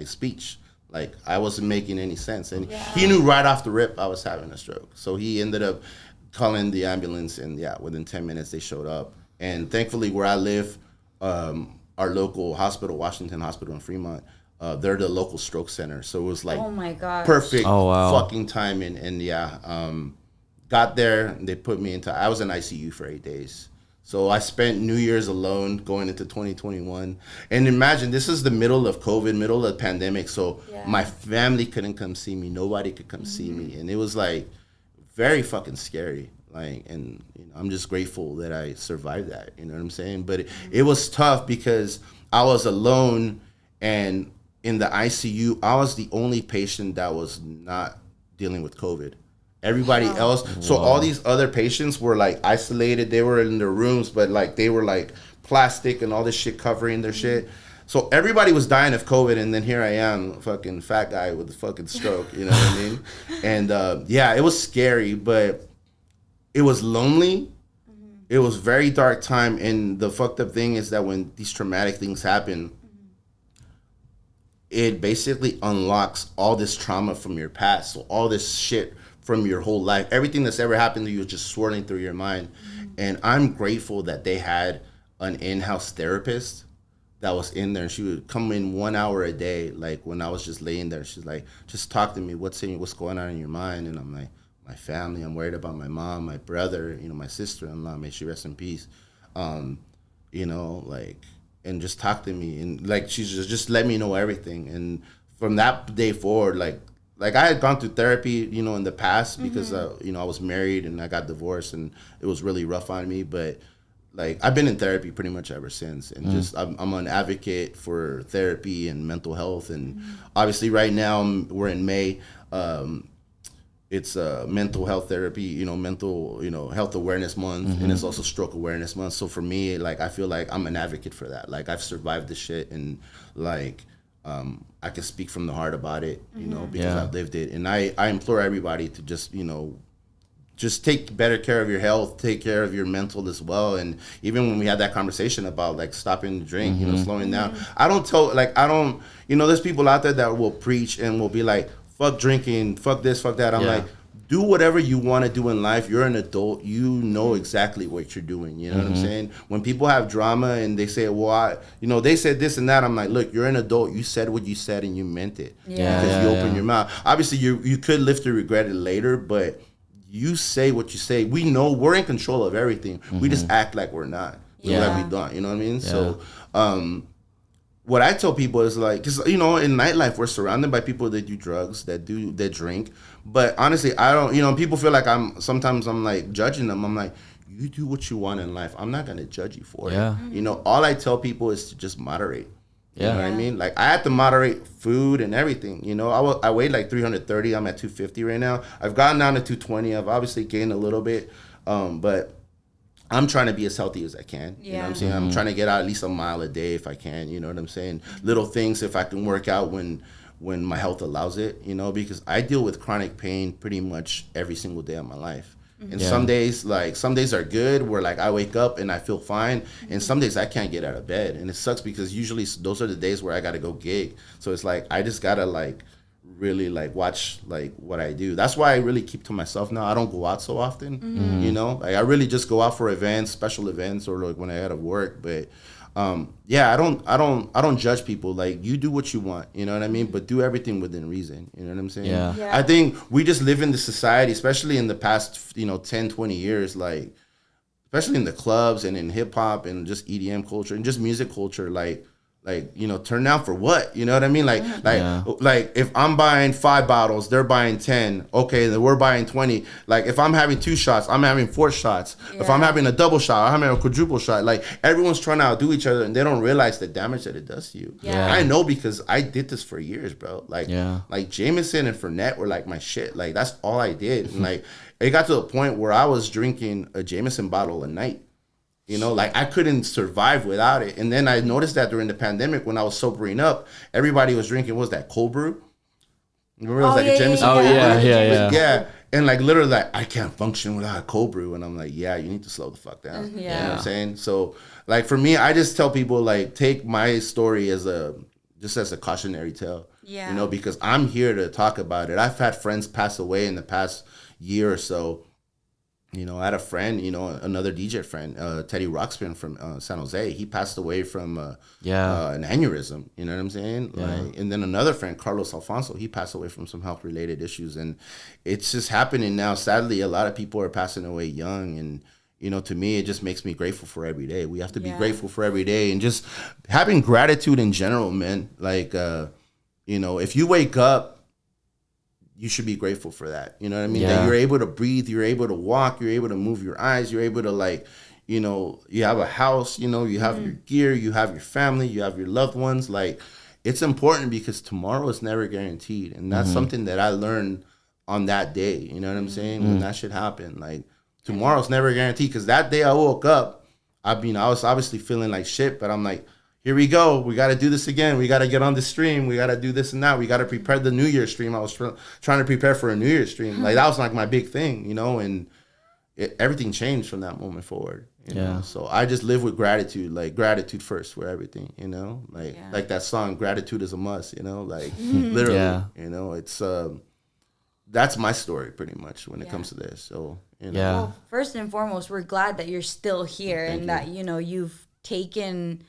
Speaker 3: speech. Like, I wasn't making any sense. And he knew right off the rip I was having a stroke. So he ended up calling the ambulance, and within 10 minutes they showed up. And thankfully where I live, our local hospital, Washington Hospital in Fremont, they're the local stroke center, so it was like, oh my god, perfect fucking timing. And got there, they put me I was in ICU for 8 days. So I spent New Year's alone going into 2021. And imagine, this is the middle of COVID, middle of the pandemic, so my family couldn't come see me, nobody could come see me, and it was like very fucking scary. Like, and you know, I'm just grateful that I survived that, you know what I'm saying? But it was tough because I was alone, and in the ICU, I was the only patient that was not dealing with COVID. Everybody else, so all these other patients were like isolated. They were in their rooms, but like they were like plastic and all this shit covering their shit. So everybody was dying of COVID, and then here I am, fucking fat guy with a fucking stroke, you know what I mean? And it was scary, but it was lonely. It was very dark time, and the fucked up thing is that when these traumatic things happen, it basically unlocks all this trauma from your past. So all this shit from your whole life, everything that's ever happened to you is just swirling through your mind. And I'm grateful that they had an in-house therapist that was in there. She would come in 1 hour a day. Like when I was just laying there, she's like, just talk to me. What's going on in your mind? And I'm like, my family. I'm worried about my mom, my brother, you know, my sister-in-law. May she rest in peace. You know, like, and just talk to me, and like she's just let me know everything. And from that day forward, like I had gone through therapy, you know, in the past because you know, I was married and I got divorced, and it was really rough on me. But like I've been in therapy pretty much ever since, and just I'm an advocate for therapy and mental health. And obviously right now we're in May. It's mental health therapy, you know, mental, you know, health awareness month, and it's also stroke awareness month. So for me, like, I feel like I'm an advocate for that. Like, I've survived this shit, and like, I can speak from the heart about it, you know, because I've lived it. And I implore everybody to just, you know, just take better care of your health, take care of your mental as well. And even when we had that conversation about like stopping to drink, you know, slowing down, you know, there's people out there that will preach and will be like, fuck drinking, fuck this, fuck that. I'm like, do whatever you want to do in life. You're an adult. You know exactly what you're doing. You know what I'm saying? When people have drama and they say, well, you know, they said this and that, I'm like, look, you're an adult. You said what you said and you meant it. Because you opened your mouth. Obviously, you could live to regret it later, but you say what you say. We know we're in control of everything. We just act like we're not. Like we don't. You know what I mean? So, what I tell people is like, because you know, in nightlife we're surrounded by people that do drugs, that drink. But honestly, I don't. You know, people feel like sometimes I'm like judging them. I'm like, you do what you want in life. I'm not gonna judge you for
Speaker 1: Yeah.
Speaker 3: it. You know, all I tell people is to just moderate. You
Speaker 1: Yeah.
Speaker 3: know what I mean? Like, I had to moderate food and everything. You know, I weighed like 330. I'm at 250 right now. I've gotten down to 220. I've obviously gained a little bit, but I'm trying to be as healthy as I can. You know what I'm saying? I'm trying to get out at least a mile a day if I can. You know what I'm saying? Little things if I can work out when my health allows it. You know, because I deal with chronic pain pretty much every single day of my life. And some days are good where like I wake up and I feel fine, and some days I can't get out of bed, and it sucks because usually those are the days where I got to go gig. So it's like I just gotta like really like watch like what I do. That's why I really keep to myself now. I don't go out so often, you know. Like I really just go out for events, special events, or like when I gotta work. But yeah, I don't judge people. Like, you do what you want, you know what I mean? But do everything within reason, you know what I'm saying?
Speaker 1: Yeah.
Speaker 3: I think we just live in the society, especially in the past, 10, 20 years, like, especially in the clubs and in hip hop and just EDM culture and just music culture, like, turn down for what? You know what I mean? Like if I'm buying 5 bottles, they're buying 10. Okay, then we're buying 20. Like, if I'm having 2 shots, I'm having 4 shots. If I'm having a double shot, I'm having a quadruple shot. Like, everyone's trying to outdo each other, and they don't realize the damage that it does to you.
Speaker 2: Yeah.
Speaker 3: I know because I did this for years, bro. Like,
Speaker 1: Yeah.
Speaker 3: like Jameson and Fernet were like my shit. Like, that's all I did. And like, it got to a point where I was drinking a Jameson bottle a night. You know, like, I couldn't survive without it. And then I noticed that during the pandemic, when I was sobering up, everybody was drinking, what was that, cold brew? Remember, it was like a Jameson cold brew? Yeah. And like, literally, like, I can't function without a cold brew. And I'm like, yeah, you need to slow the fuck down. You know what I'm saying? So, like, for me, I just tell people, like, take my story as a cautionary tale.
Speaker 2: Yeah.
Speaker 3: You know, because I'm here to talk about it. I've had friends pass away in the past year or so. You know, I had a friend, another DJ friend, Teddy Rockspin from San Jose. He passed away from an aneurysm. You know what I'm saying?
Speaker 1: Yeah.
Speaker 3: Like, and then another friend, Carlos Alfonso, he passed away from some health-related issues. And it's just happening now. Sadly, a lot of people are passing away young. And, to me, it just makes me grateful for every day. We have to be grateful for every day. And just having gratitude in general, man. Like, if you wake up, you should be grateful for that. You know what I mean?
Speaker 1: Yeah.
Speaker 3: That you're able to breathe, you're able to walk, you're able to move your eyes, you're able to, like, you have a house, you have your gear, you have your family, you have your loved ones. Like, it's important because tomorrow is never guaranteed. And that's something that I learned on that day. You know what I'm saying? When that shit happened. Like, tomorrow's never guaranteed, because that day I woke up, I was obviously feeling like shit, but I'm like, here we go. We got to do this again. We got to get on the stream. We got to do this and that. We got to prepare the New Year's stream. I was trying to prepare for a New Year's stream. Like, that was like my big thing, and everything changed from that moment forward. You know? So I just live with gratitude, like gratitude first for everything, like that song, Gratitude is a Must, like literally, it's, that's my story pretty much when it comes to this. So,
Speaker 2: Well, first and foremost, we're glad that you're still here and that, you've taken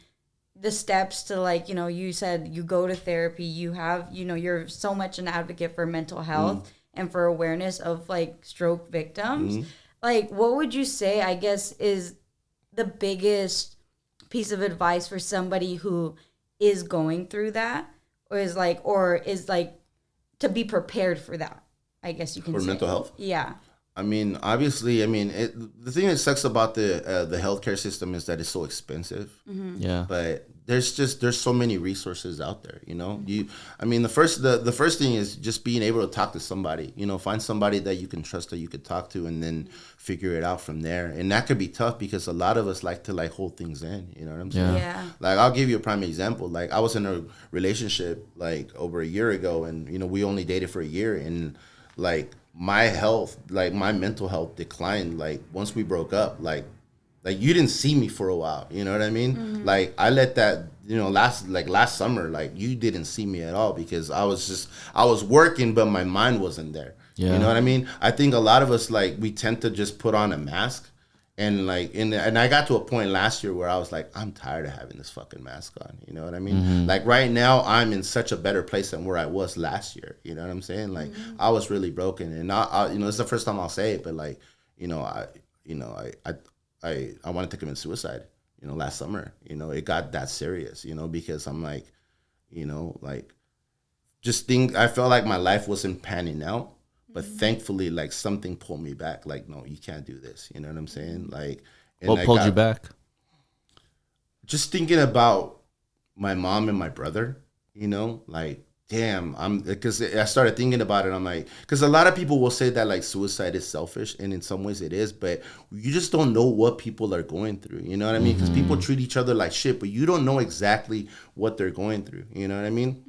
Speaker 2: the steps to, like, you said you go to therapy, you have, you're so much an advocate for mental health and for awareness of, like, stroke victims. Like, what would you say, I guess, is the biggest piece of advice for somebody who is going through that, or is like to be prepared for that, I guess you can say.
Speaker 3: For mental health?
Speaker 2: Yeah.
Speaker 3: I mean, obviously, the thing that sucks about the healthcare system is that it's so expensive.
Speaker 1: Yeah.
Speaker 3: But there's so many resources out there, the first thing is just being able to talk to somebody, find somebody that you can trust, that you could talk to, and then figure it out from there. And that could be tough because a lot of us like to, like, hold things in, you know what I'm saying?
Speaker 2: Yeah.
Speaker 3: Like, I'll give you a prime example. Like, I was in a relationship like over a year ago, and, we only dated for a year, and, like, my health, like, my mental health declined, like, once we broke up. Like you didn't see me for a while, you know what I mean? Like, I let that, last summer, like, you didn't see me at all because I was working, but my mind wasn't there.
Speaker 1: Yeah.
Speaker 3: You know what I mean? I think a lot of us, like, we tend to just put on a mask. And, like, and I got to a point last year where I was like, I'm tired of having this fucking mask on. You know what I mean? Like, right now, I'm in such a better place than where I was last year. You know what I'm saying? Like, I was really broken. And, it's the first time I'll say it, but, like, I wanted to commit suicide, last summer. It got that serious, because I'm like, I felt like my life wasn't panning out. But thankfully, like something pulled me back. Like, no, you can't do this. You know what I'm saying? Like, and
Speaker 1: What pulled you back?
Speaker 3: Just thinking about my mom and my brother, you know, like, damn, because I started thinking about it. I'm like, because a lot of people will say that like suicide is selfish, and in some ways it is, but you just don't know what people are going through. You know what I mean? Because people treat each other like shit, but you don't know exactly what they're going through. You know what I mean?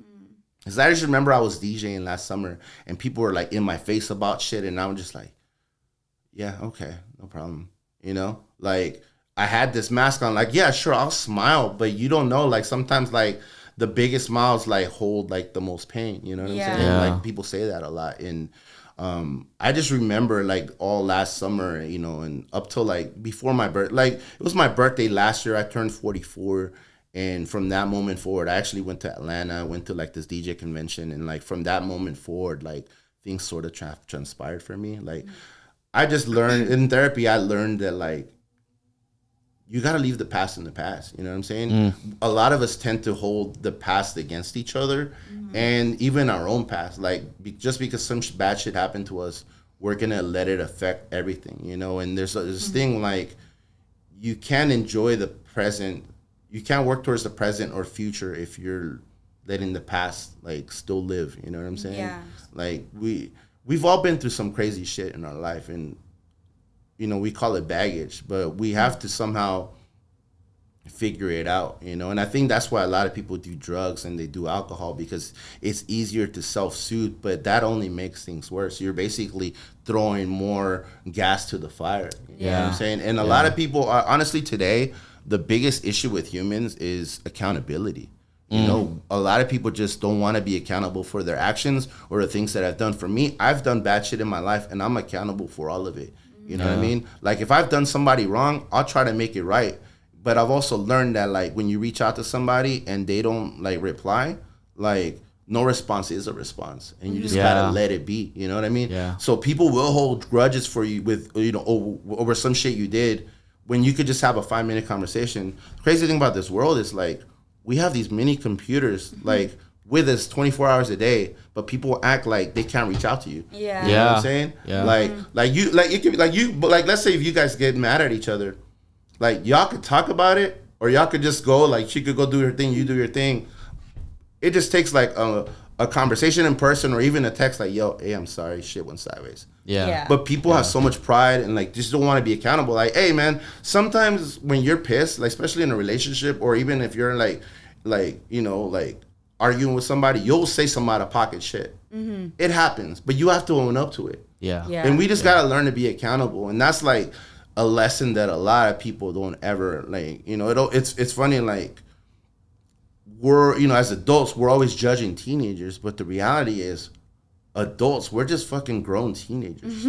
Speaker 3: Because I just remember I was DJing last summer, and people were like in my face about shit, and I'm just like, yeah, okay, no problem. You know, like I had this mask on, like, yeah, sure, I'll smile, but you don't know, like sometimes like the biggest smiles like hold like the most pain. You know what I'm saying?
Speaker 1: Yeah.
Speaker 3: Like people say that a lot, and I just remember like all last summer, you know, and up till like before my birth, like it was my birthday last year. I turned 44. And from that moment forward, I actually went to Atlanta, went to like this DJ convention. And like from that moment forward, like things sort of transpired for me. Like I just learned in therapy, I learned that like, you got to leave the past in the past. You know what I'm saying? A lot of us tend to hold the past against each other and even our own past. Like just because some bad shit happened to us, we're going to let it affect everything, you know? And there's this thing like, you can't enjoy the present. You can't work towards the present or future if you're letting the past like still live. You know what I'm saying?
Speaker 2: Yeah.
Speaker 3: Like we've all been through some crazy shit in our life, and you know we call it baggage, but we have to somehow figure it out. You know, and I think that's why a lot of people do drugs and they do alcohol, because it's easier to self-soothe, but that only makes things worse. You're basically throwing more gas to the fire. You know what I'm saying? And a lot of people are, honestly today, the biggest issue with humans is accountability. You know, a lot of people just don't want to be accountable for their actions or the things that I've done. For me, I've done bad shit in my life, and I'm accountable for all of it. You know what I mean? Like, if I've done somebody wrong, I'll try to make it right. But I've also learned that, like, when you reach out to somebody and they don't, like, reply, like, no response is a response. And you just got to let it be. You know what I mean?
Speaker 1: Yeah.
Speaker 3: So people will hold grudges for you with, you know, over some shit you did, when you could just have a 5-minute conversation. The crazy thing about this world is like, we have these mini computers like with us 24 hours a day, but people act like they can't reach out to you.
Speaker 2: Yeah.
Speaker 3: You know what I'm saying?
Speaker 1: Yeah.
Speaker 3: Like you, like it could be like you, but like, let's say if you guys get mad at each other, like y'all could talk about it, or y'all could just go, like she could go do her thing, you do your thing. It just takes like a conversation in person, or even a text like, yo, hey, I'm sorry, shit went sideways.
Speaker 2: Yeah.
Speaker 3: But people have so much pride and like just don't want to be accountable. Like, hey man, sometimes when you're pissed, like especially in a relationship, or even if you're like you know, like arguing with somebody, you'll say some out of pocket shit. It happens, but you have to own up to it.
Speaker 1: Yeah.
Speaker 3: And we just gotta learn to be accountable, and that's like a lesson that a lot of people don't ever like. You know, it's funny, like we're, you know, as adults, we're always judging teenagers, but the reality is, adults, we're just fucking grown teenagers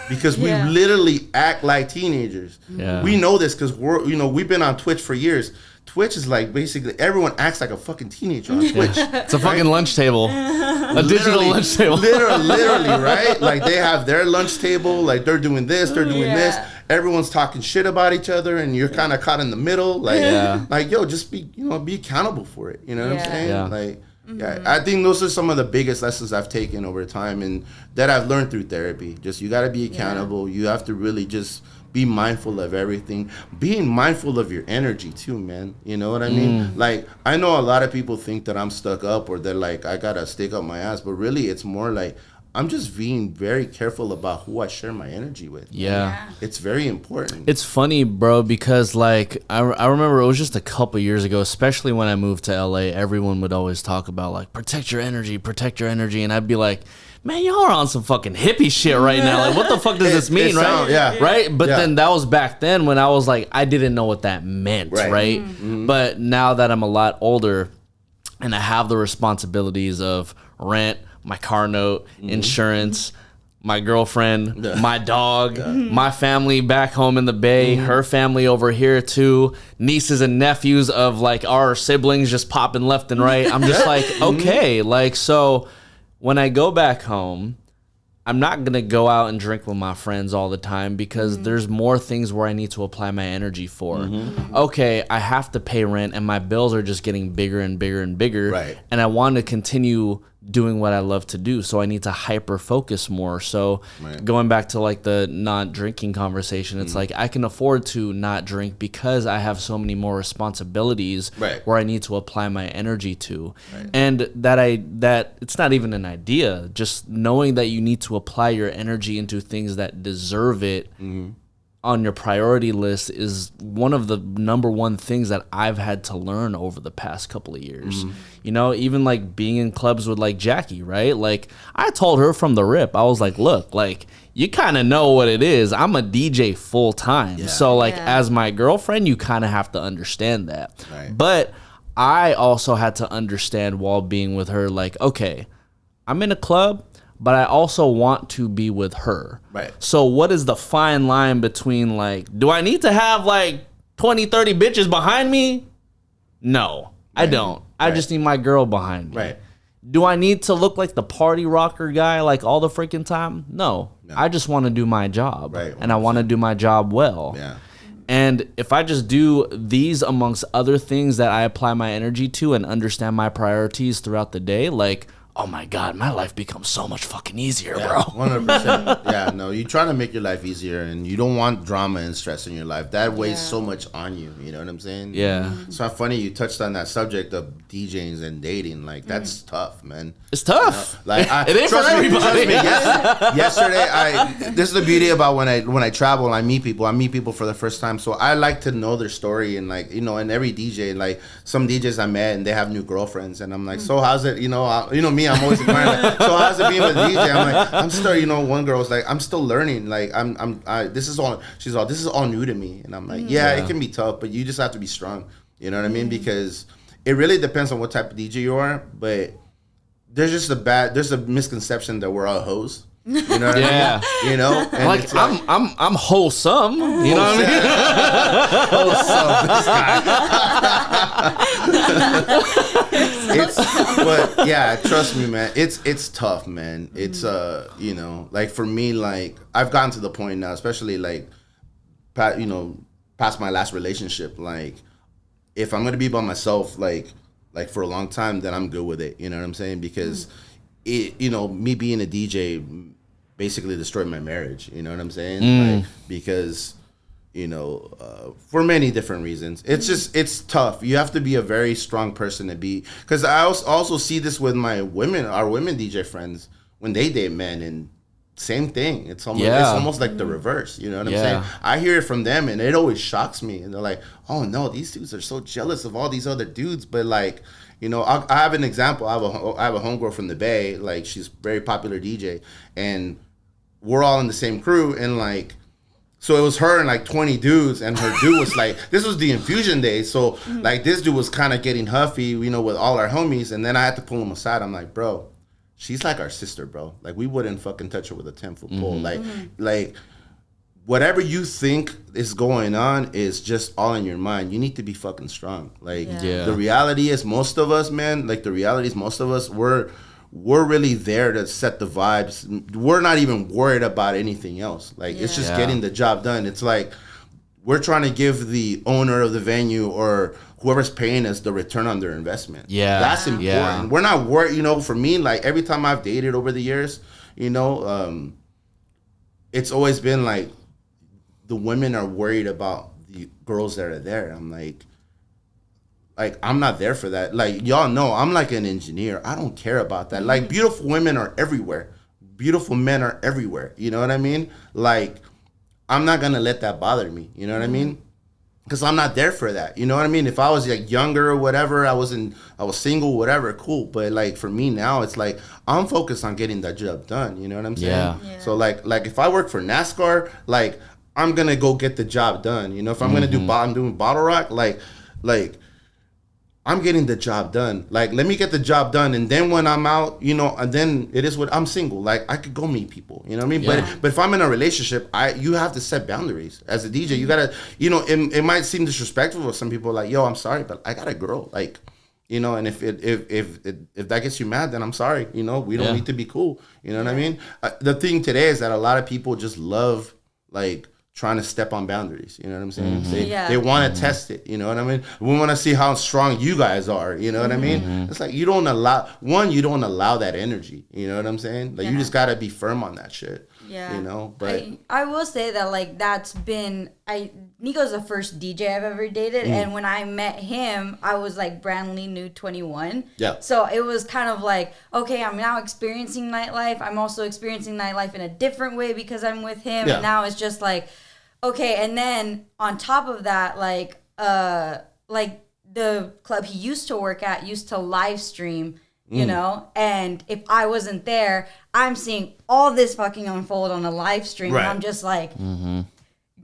Speaker 3: because we literally act like teenagers.
Speaker 1: Yeah.
Speaker 3: We know this because we've been on Twitch for years. Twitch is like basically everyone acts like a fucking teenager on Twitch.
Speaker 1: It's a fucking lunch table, a digital lunch table.
Speaker 3: Literally, right? Like they have their lunch table, like they're doing this, they're doing this. Everyone's talking shit about each other, and you're kind of caught in the middle. Like, like yo, just be accountable for it. You know what I'm saying?
Speaker 1: Yeah.
Speaker 3: Like. Yeah, I think those are some of the biggest lessons I've taken over time, and that I've learned through therapy. Just you got to be accountable. You have to really just be mindful of everything. Being mindful of your energy too, man. You know what I mean? Like, I know a lot of people think that I'm stuck up, or they're like, I got to stick up my ass. But really, it's more like, I'm just being very careful about who I share my energy with.
Speaker 1: Yeah.
Speaker 3: It's very important.
Speaker 1: It's funny, bro, because like I remember it was just a couple years ago, especially when I moved to LA, everyone would always talk about like protect your energy, and I'd be like, man, y'all are on some fucking hippie shit right now. Like, what the fuck does this mean, right? Right? But then that was back then when I was like, I didn't know what that meant, right? But now that I'm a lot older and I have the responsibilities of rent, my car note, insurance, my girlfriend, my dog, my family back home in the Bay, her family over here too, nieces and nephews of like our siblings just popping left and right. I'm just like, okay, like, so when I go back home, I'm not going to go out and drink with my friends all the time because there's more things where I need to apply my energy for. Okay, I have to pay rent and my bills are just getting bigger and bigger and bigger.
Speaker 3: Right.
Speaker 1: And I want to continue doing what I love to do. So I need to hyper focus more. So going back to like the not drinking conversation, it's like I can afford to not drink because I have so many more responsibilities where I need to apply my energy to. And that it's not even an idea, just knowing that you need to apply your energy into things that deserve it on your priority list is one of the number one things that I've had to learn over the past couple of years. You know, even like being in clubs with like Jackie, right? Like I told her from the rip, I was like, look, like you kind of know what it is. I'm a DJ full time. So like as my girlfriend, you kind of have to understand that. But I also had to understand while being with her, like, okay, I'm in a club, but I also want to be with her. So what is the fine line between like, do I need to have like 20, 30 bitches behind me? No, I don't. I just need my girl behind me. Do I need to look like the party rocker guy like all the freaking time? No. I just want to do my job. And I want to do my job well. And if I just do these amongst other things that I apply my energy to and understand my priorities throughout the day, like, oh my God, my life becomes so much fucking easier, bro.
Speaker 3: 100%. Yeah, no, you're trying to make your life easier, and you don't want drama and stress in your life. That weighs so much on you. You know what I'm saying?
Speaker 1: Yeah.
Speaker 3: It's not funny you touched on that subject of DJing and dating. Like, that's tough, man.
Speaker 1: It's tough.
Speaker 3: You know? Like,
Speaker 1: it ain't for everybody.
Speaker 3: Trust me, yesterday, this is the beauty about when I travel and I meet people for the first time. So I like to know their story, and like, you know, and every DJ, like some DJs I met and they have new girlfriends, and I'm like, so how's it? You know me. I'm always inquiring, like, so how's it being with DJ? I'm like, I'm still, you know, one girl was like, I'm still learning. Like, this is all new to me. And I'm like, yeah, it can be tough, but you just have to be strong. You know what I mean? Because it really depends on what type of DJ you are. But there's a misconception that we're all hoes. You know what I mean? You know, and
Speaker 1: like, I'm wholesome. You know what I mean?
Speaker 3: Wholesome. This guy. But yeah, trust me, man. It's tough, man. It's you know, like for me, like I've gotten to the point now, especially like, you know, past my last relationship. Like, if I'm gonna be by myself, like for a long time, then I'm good with it. You know what I'm saying? Because you know, me being a DJ basically destroyed my marriage. You know what I'm saying? Like, because, you know, for many different reasons. It's tough. You have to be a very strong person to be, because I also see this with our women DJ friends when they date men, and same thing. It's almost like the reverse. You know what I'm saying? I hear it from them, and it always shocks me. And they're like, oh no, these dudes are so jealous of all these other dudes. But like, you know, I have an example. I have a homegirl from the Bay. Like, she's a very popular DJ, and we're all in the same crew, and like, so it was her and like 20 dudes, and her dude was like, this was the infusion day, so like this dude was kind of getting huffy, you know, with all our homies, and then I had to pull him aside. I'm like, bro, she's like our sister, bro. Like, we wouldn't fucking touch her with a 10-foot pole. Like whatever you think is going on is just all in your mind. You need to be fucking strong. Like, the reality is most of us, we're really there to set the vibes. We're not even worried about anything else. Like, it's just getting the job done. It's like we're trying to give the owner of the venue or whoever's paying us the return on their investment. That's important. We're not worried. You know, for me, like every time I've dated over the years, you know, it's always been like the women are worried about the girls that are there. I'm like, I'm not there for that. Like, y'all know, I'm like an engineer. I don't care about that. Like, beautiful women are everywhere. Beautiful men are everywhere. You know what I mean? Like, I'm not going to let that bother me. You know what I mean? Because I'm not there for that. You know what I mean? If I was like younger or whatever, I was single, whatever, cool. But like for me now, it's like I'm focused on getting that job done. You know what I'm saying? Yeah. So like if I work for NASCAR, like I'm going to go get the job done. You know, if I'm going to I'm doing bottle rock, like I'm getting the job done. Like, let me get the job done, and then when I'm out, you know, and then it is what I'm single. Like, I could go meet people. You know what I mean? Yeah. But if I'm in a relationship, you have to set boundaries as a DJ. You gotta, you know, it might seem disrespectful for some people. Like, yo, I'm sorry, but I got a girl. Like, you know, and if that gets you mad, then I'm sorry. You know, we don't need to be cool. You know what I mean? The thing today is that a lot of people just love like trying to step on boundaries. You know what I'm saying? They want to test it. You know what I mean? We want to see how strong you guys are. You know what I mean? It's like you don't allow that energy. You know what I'm saying? Like you just gotta be firm on that shit.
Speaker 2: Yeah.
Speaker 3: You know, but
Speaker 2: I will say that like that's been Nico's the first DJ I've ever dated, and when I met him, I was like brandly new 21.
Speaker 3: Yeah.
Speaker 2: So it was kind of like, okay, I'm now experiencing nightlife. I'm also experiencing nightlife in a different way because I'm with him, and now it's just like, okay. And then on top of that, like the club he used to work at used to live stream. You know, and if I wasn't there, I'm seeing all this fucking unfold on a live stream, and I'm just like,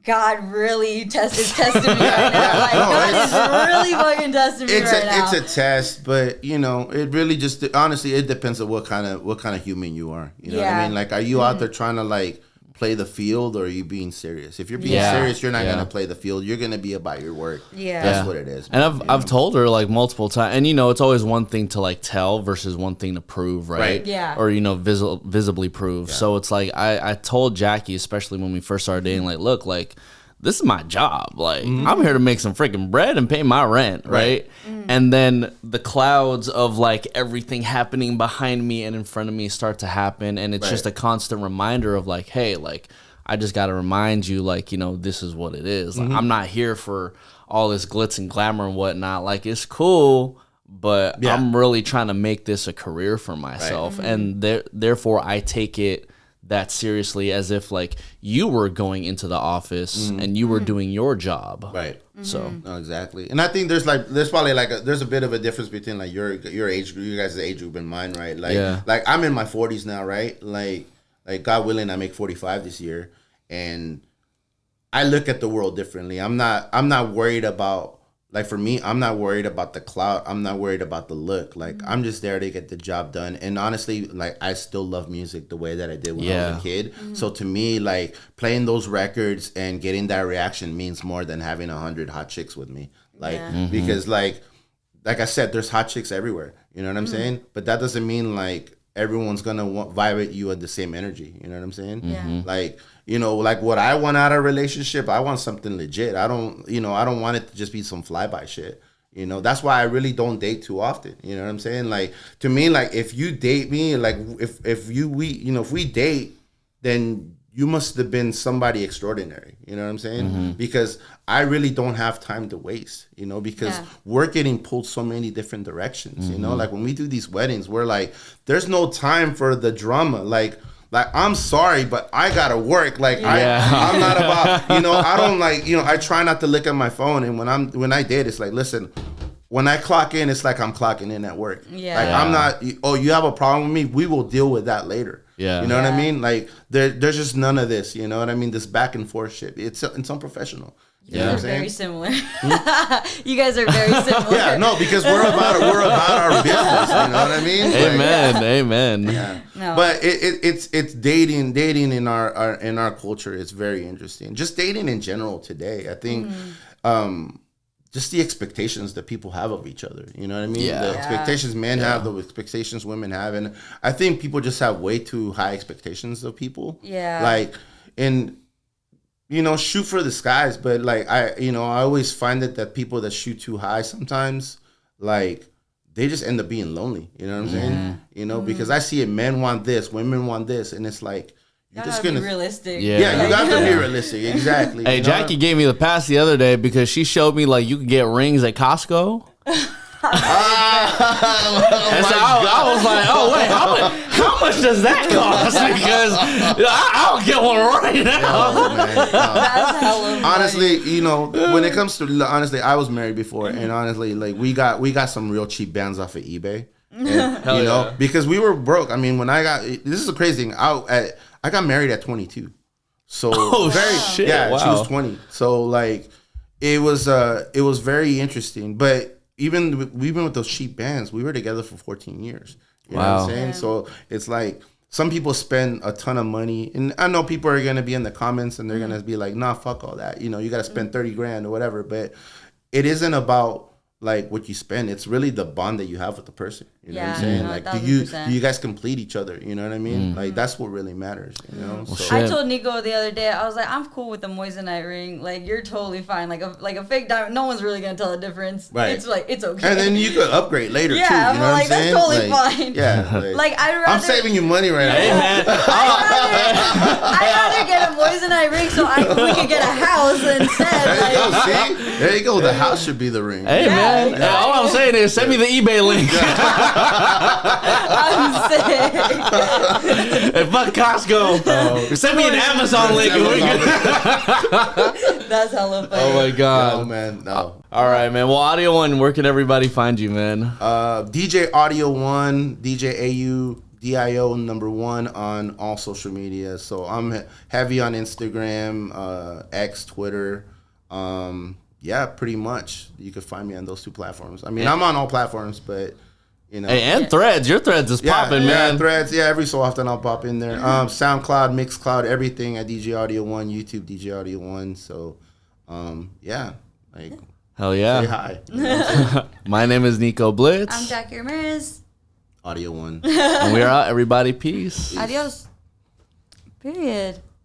Speaker 2: God really is testing me right now. Like, God is really fucking testing me right now.
Speaker 3: It's a test, but you know, it really just honestly it depends on what kind of human you are. You know what I mean? Like, are you out there trying to like play the field, or are you being serious? If you're being serious, you're not gonna play the field. You're gonna be about your work. That's what it is.
Speaker 1: And I've told her like multiple times, and you know, it's always one thing to like tell versus one thing to prove, right?
Speaker 2: Yeah.
Speaker 1: Or you know, visibly prove. So it's like I told Jackie, especially when we first started dating, like, look, like, this is my job. Like, I'm here to make some freaking bread and pay my rent, right? And then the clouds of like everything happening behind me and in front of me start to happen, and it's just a constant reminder of like, hey, like, I just got to remind you, like, you know, this is what it is. Like, I'm not here for all this glitz and glamour and whatnot. Like, it's cool, but I'm really trying to make this a career for myself, and therefore I take it that seriously, as if like you were going into the office and you were doing your job,
Speaker 3: right?
Speaker 1: So
Speaker 3: no, exactly. And I think there's probably like there's a bit of a difference between like your age, you guys' age group and mine, right? Like like I'm in my 40s now, right? Like God willing, I make 45 this year, and I look at the world differently. I'm not worried about, like, for me, I'm not worried about the clout. I'm not worried about the look. Like, I'm just there to get the job done. And honestly, like, I still love music the way that I did when I was a kid. So to me, like, playing those records and getting that reaction means more than having 100 hot chicks with me. Like, because like I said, there's hot chicks everywhere. You know what I'm saying? But that doesn't mean like everyone's gonna vibrate you at the same energy. You know what I'm saying? Like, you know, like what I want out of a relationship, I want something legit. I don't want it to just be some flyby shit. You know, that's why I really don't date too often. You know what I'm saying? Like, to me, like, if you date me, like, if we date, then you must have been somebody extraordinary. You know what I'm saying? Because I really don't have time to waste, you know, because we're getting pulled so many different directions, you know? Like, when we do these weddings, we're like, there's no time for the drama. Like, I'm sorry, but I gotta work. Like, I'm not about, you know, I don't like, you know, I try not to look at my phone. And when I date, it's like, listen, when I clock in, it's like I'm clocking in at work. Like, I'm not, oh, you have a problem with me? We will deal with that later. You know what I mean? Like, there's just none of this, you know what I mean? This back and forth shit. It's unprofessional. You know what I'm saying?
Speaker 2: Very similar. You guys are very similar.
Speaker 3: No, because we're about our business. You know what I mean?
Speaker 1: Amen, amen.
Speaker 3: Yeah. No. But it's dating in our culture. It's very interesting. Just dating in general today. I think just the expectations that people have of each other. You know what I mean? The expectations men have, the expectations women have, and I think people just have way too high expectations of people. Like, and you know, shoot for the skies, but like I always find that people that shoot too high sometimes, like, they just end up being lonely. You know what I'm saying? You know, because I see it, men want this, women want this, and it's like, you're just gonna
Speaker 2: be realistic.
Speaker 3: You got to be realistic. Exactly.
Speaker 1: Hey, Jackie gave me the pass the other day because she showed me like you can get rings at Costco. And so I was like, oh wait, how much does that cost? Because I'll get one right now.
Speaker 2: That's hella funny.
Speaker 3: Honestly, you know, when it comes to, honestly, I was married before, and honestly, like, we got some real cheap bands off of eBay. And, you know, because we were broke. I mean, this is a crazy thing. I got married at 22. So
Speaker 1: shit.
Speaker 3: Yeah,
Speaker 1: wow.
Speaker 3: She was 20. So like, it was very interesting. But even with those cheap bands, we were together for 14 years. You know what I'm saying? So it's like, some people spend a ton of money, and I know people are going to be in the comments and they're going to be like, nah, fuck all that. You know, you got to spend 30 grand or whatever. But it isn't about like what you spend. It's really the bond that you have with the person. You know what I'm
Speaker 2: Yeah,
Speaker 3: saying?
Speaker 2: no,
Speaker 3: Like, do you
Speaker 2: 1000%.
Speaker 3: guys complete each other? You know what I mean? Like, that's what really matters. You know. So,
Speaker 1: shit.
Speaker 2: I told Nico the other day, I was like, I'm cool with the moissanite ring. Like, you're totally fine. Like a fake diamond, no one's really gonna tell the difference.
Speaker 3: Right.
Speaker 2: It's like it's okay.
Speaker 3: and then you could upgrade later
Speaker 2: Yeah,
Speaker 3: too. You
Speaker 2: I'm
Speaker 3: know what I'm
Speaker 2: like, that's
Speaker 3: saying?
Speaker 2: totally
Speaker 3: Like,
Speaker 2: fine.
Speaker 3: Yeah.
Speaker 2: Like, I'd rather
Speaker 3: I'm saving you money right
Speaker 1: Hey,
Speaker 3: now.
Speaker 1: man.
Speaker 2: I'd rather get a moissanite ring so we could get a house instead.
Speaker 3: There you go.
Speaker 2: Like,
Speaker 3: See, there you go. The house should be the ring.
Speaker 1: Hey,
Speaker 2: Yeah,
Speaker 1: man.
Speaker 2: exactly.
Speaker 1: All I'm saying is send me the eBay link.
Speaker 2: I'm sick.
Speaker 1: And fuck Costco. Send me an Amazon link. and we can-
Speaker 2: That's hella funny.
Speaker 1: Oh, my God.
Speaker 3: Oh man, no.
Speaker 1: All right, man. Well, Audio One, where can everybody find you, man?
Speaker 3: DJ AUDIO1, DJ AUDIO #1 on all social media. So I'm heavy on Instagram, X, Twitter. Yeah, pretty much. You can find me on those two platforms. I mean, I'm on all platforms, but you know.
Speaker 1: Hey, and Threads. Your Threads is popping, man.
Speaker 3: Threads. Yeah, every so often I'll pop in there. SoundCloud, Mixcloud, everything at DJ AUDIO1, YouTube DJ AUDIO1. So, yeah, like
Speaker 1: Hell yeah.
Speaker 3: say hi. You know what I'm saying?
Speaker 1: My name is Nico Blitz.
Speaker 2: I'm Jackie Ramirez.
Speaker 3: AUDIO1.
Speaker 1: And we're out, everybody. Peace.
Speaker 2: Adios. Period.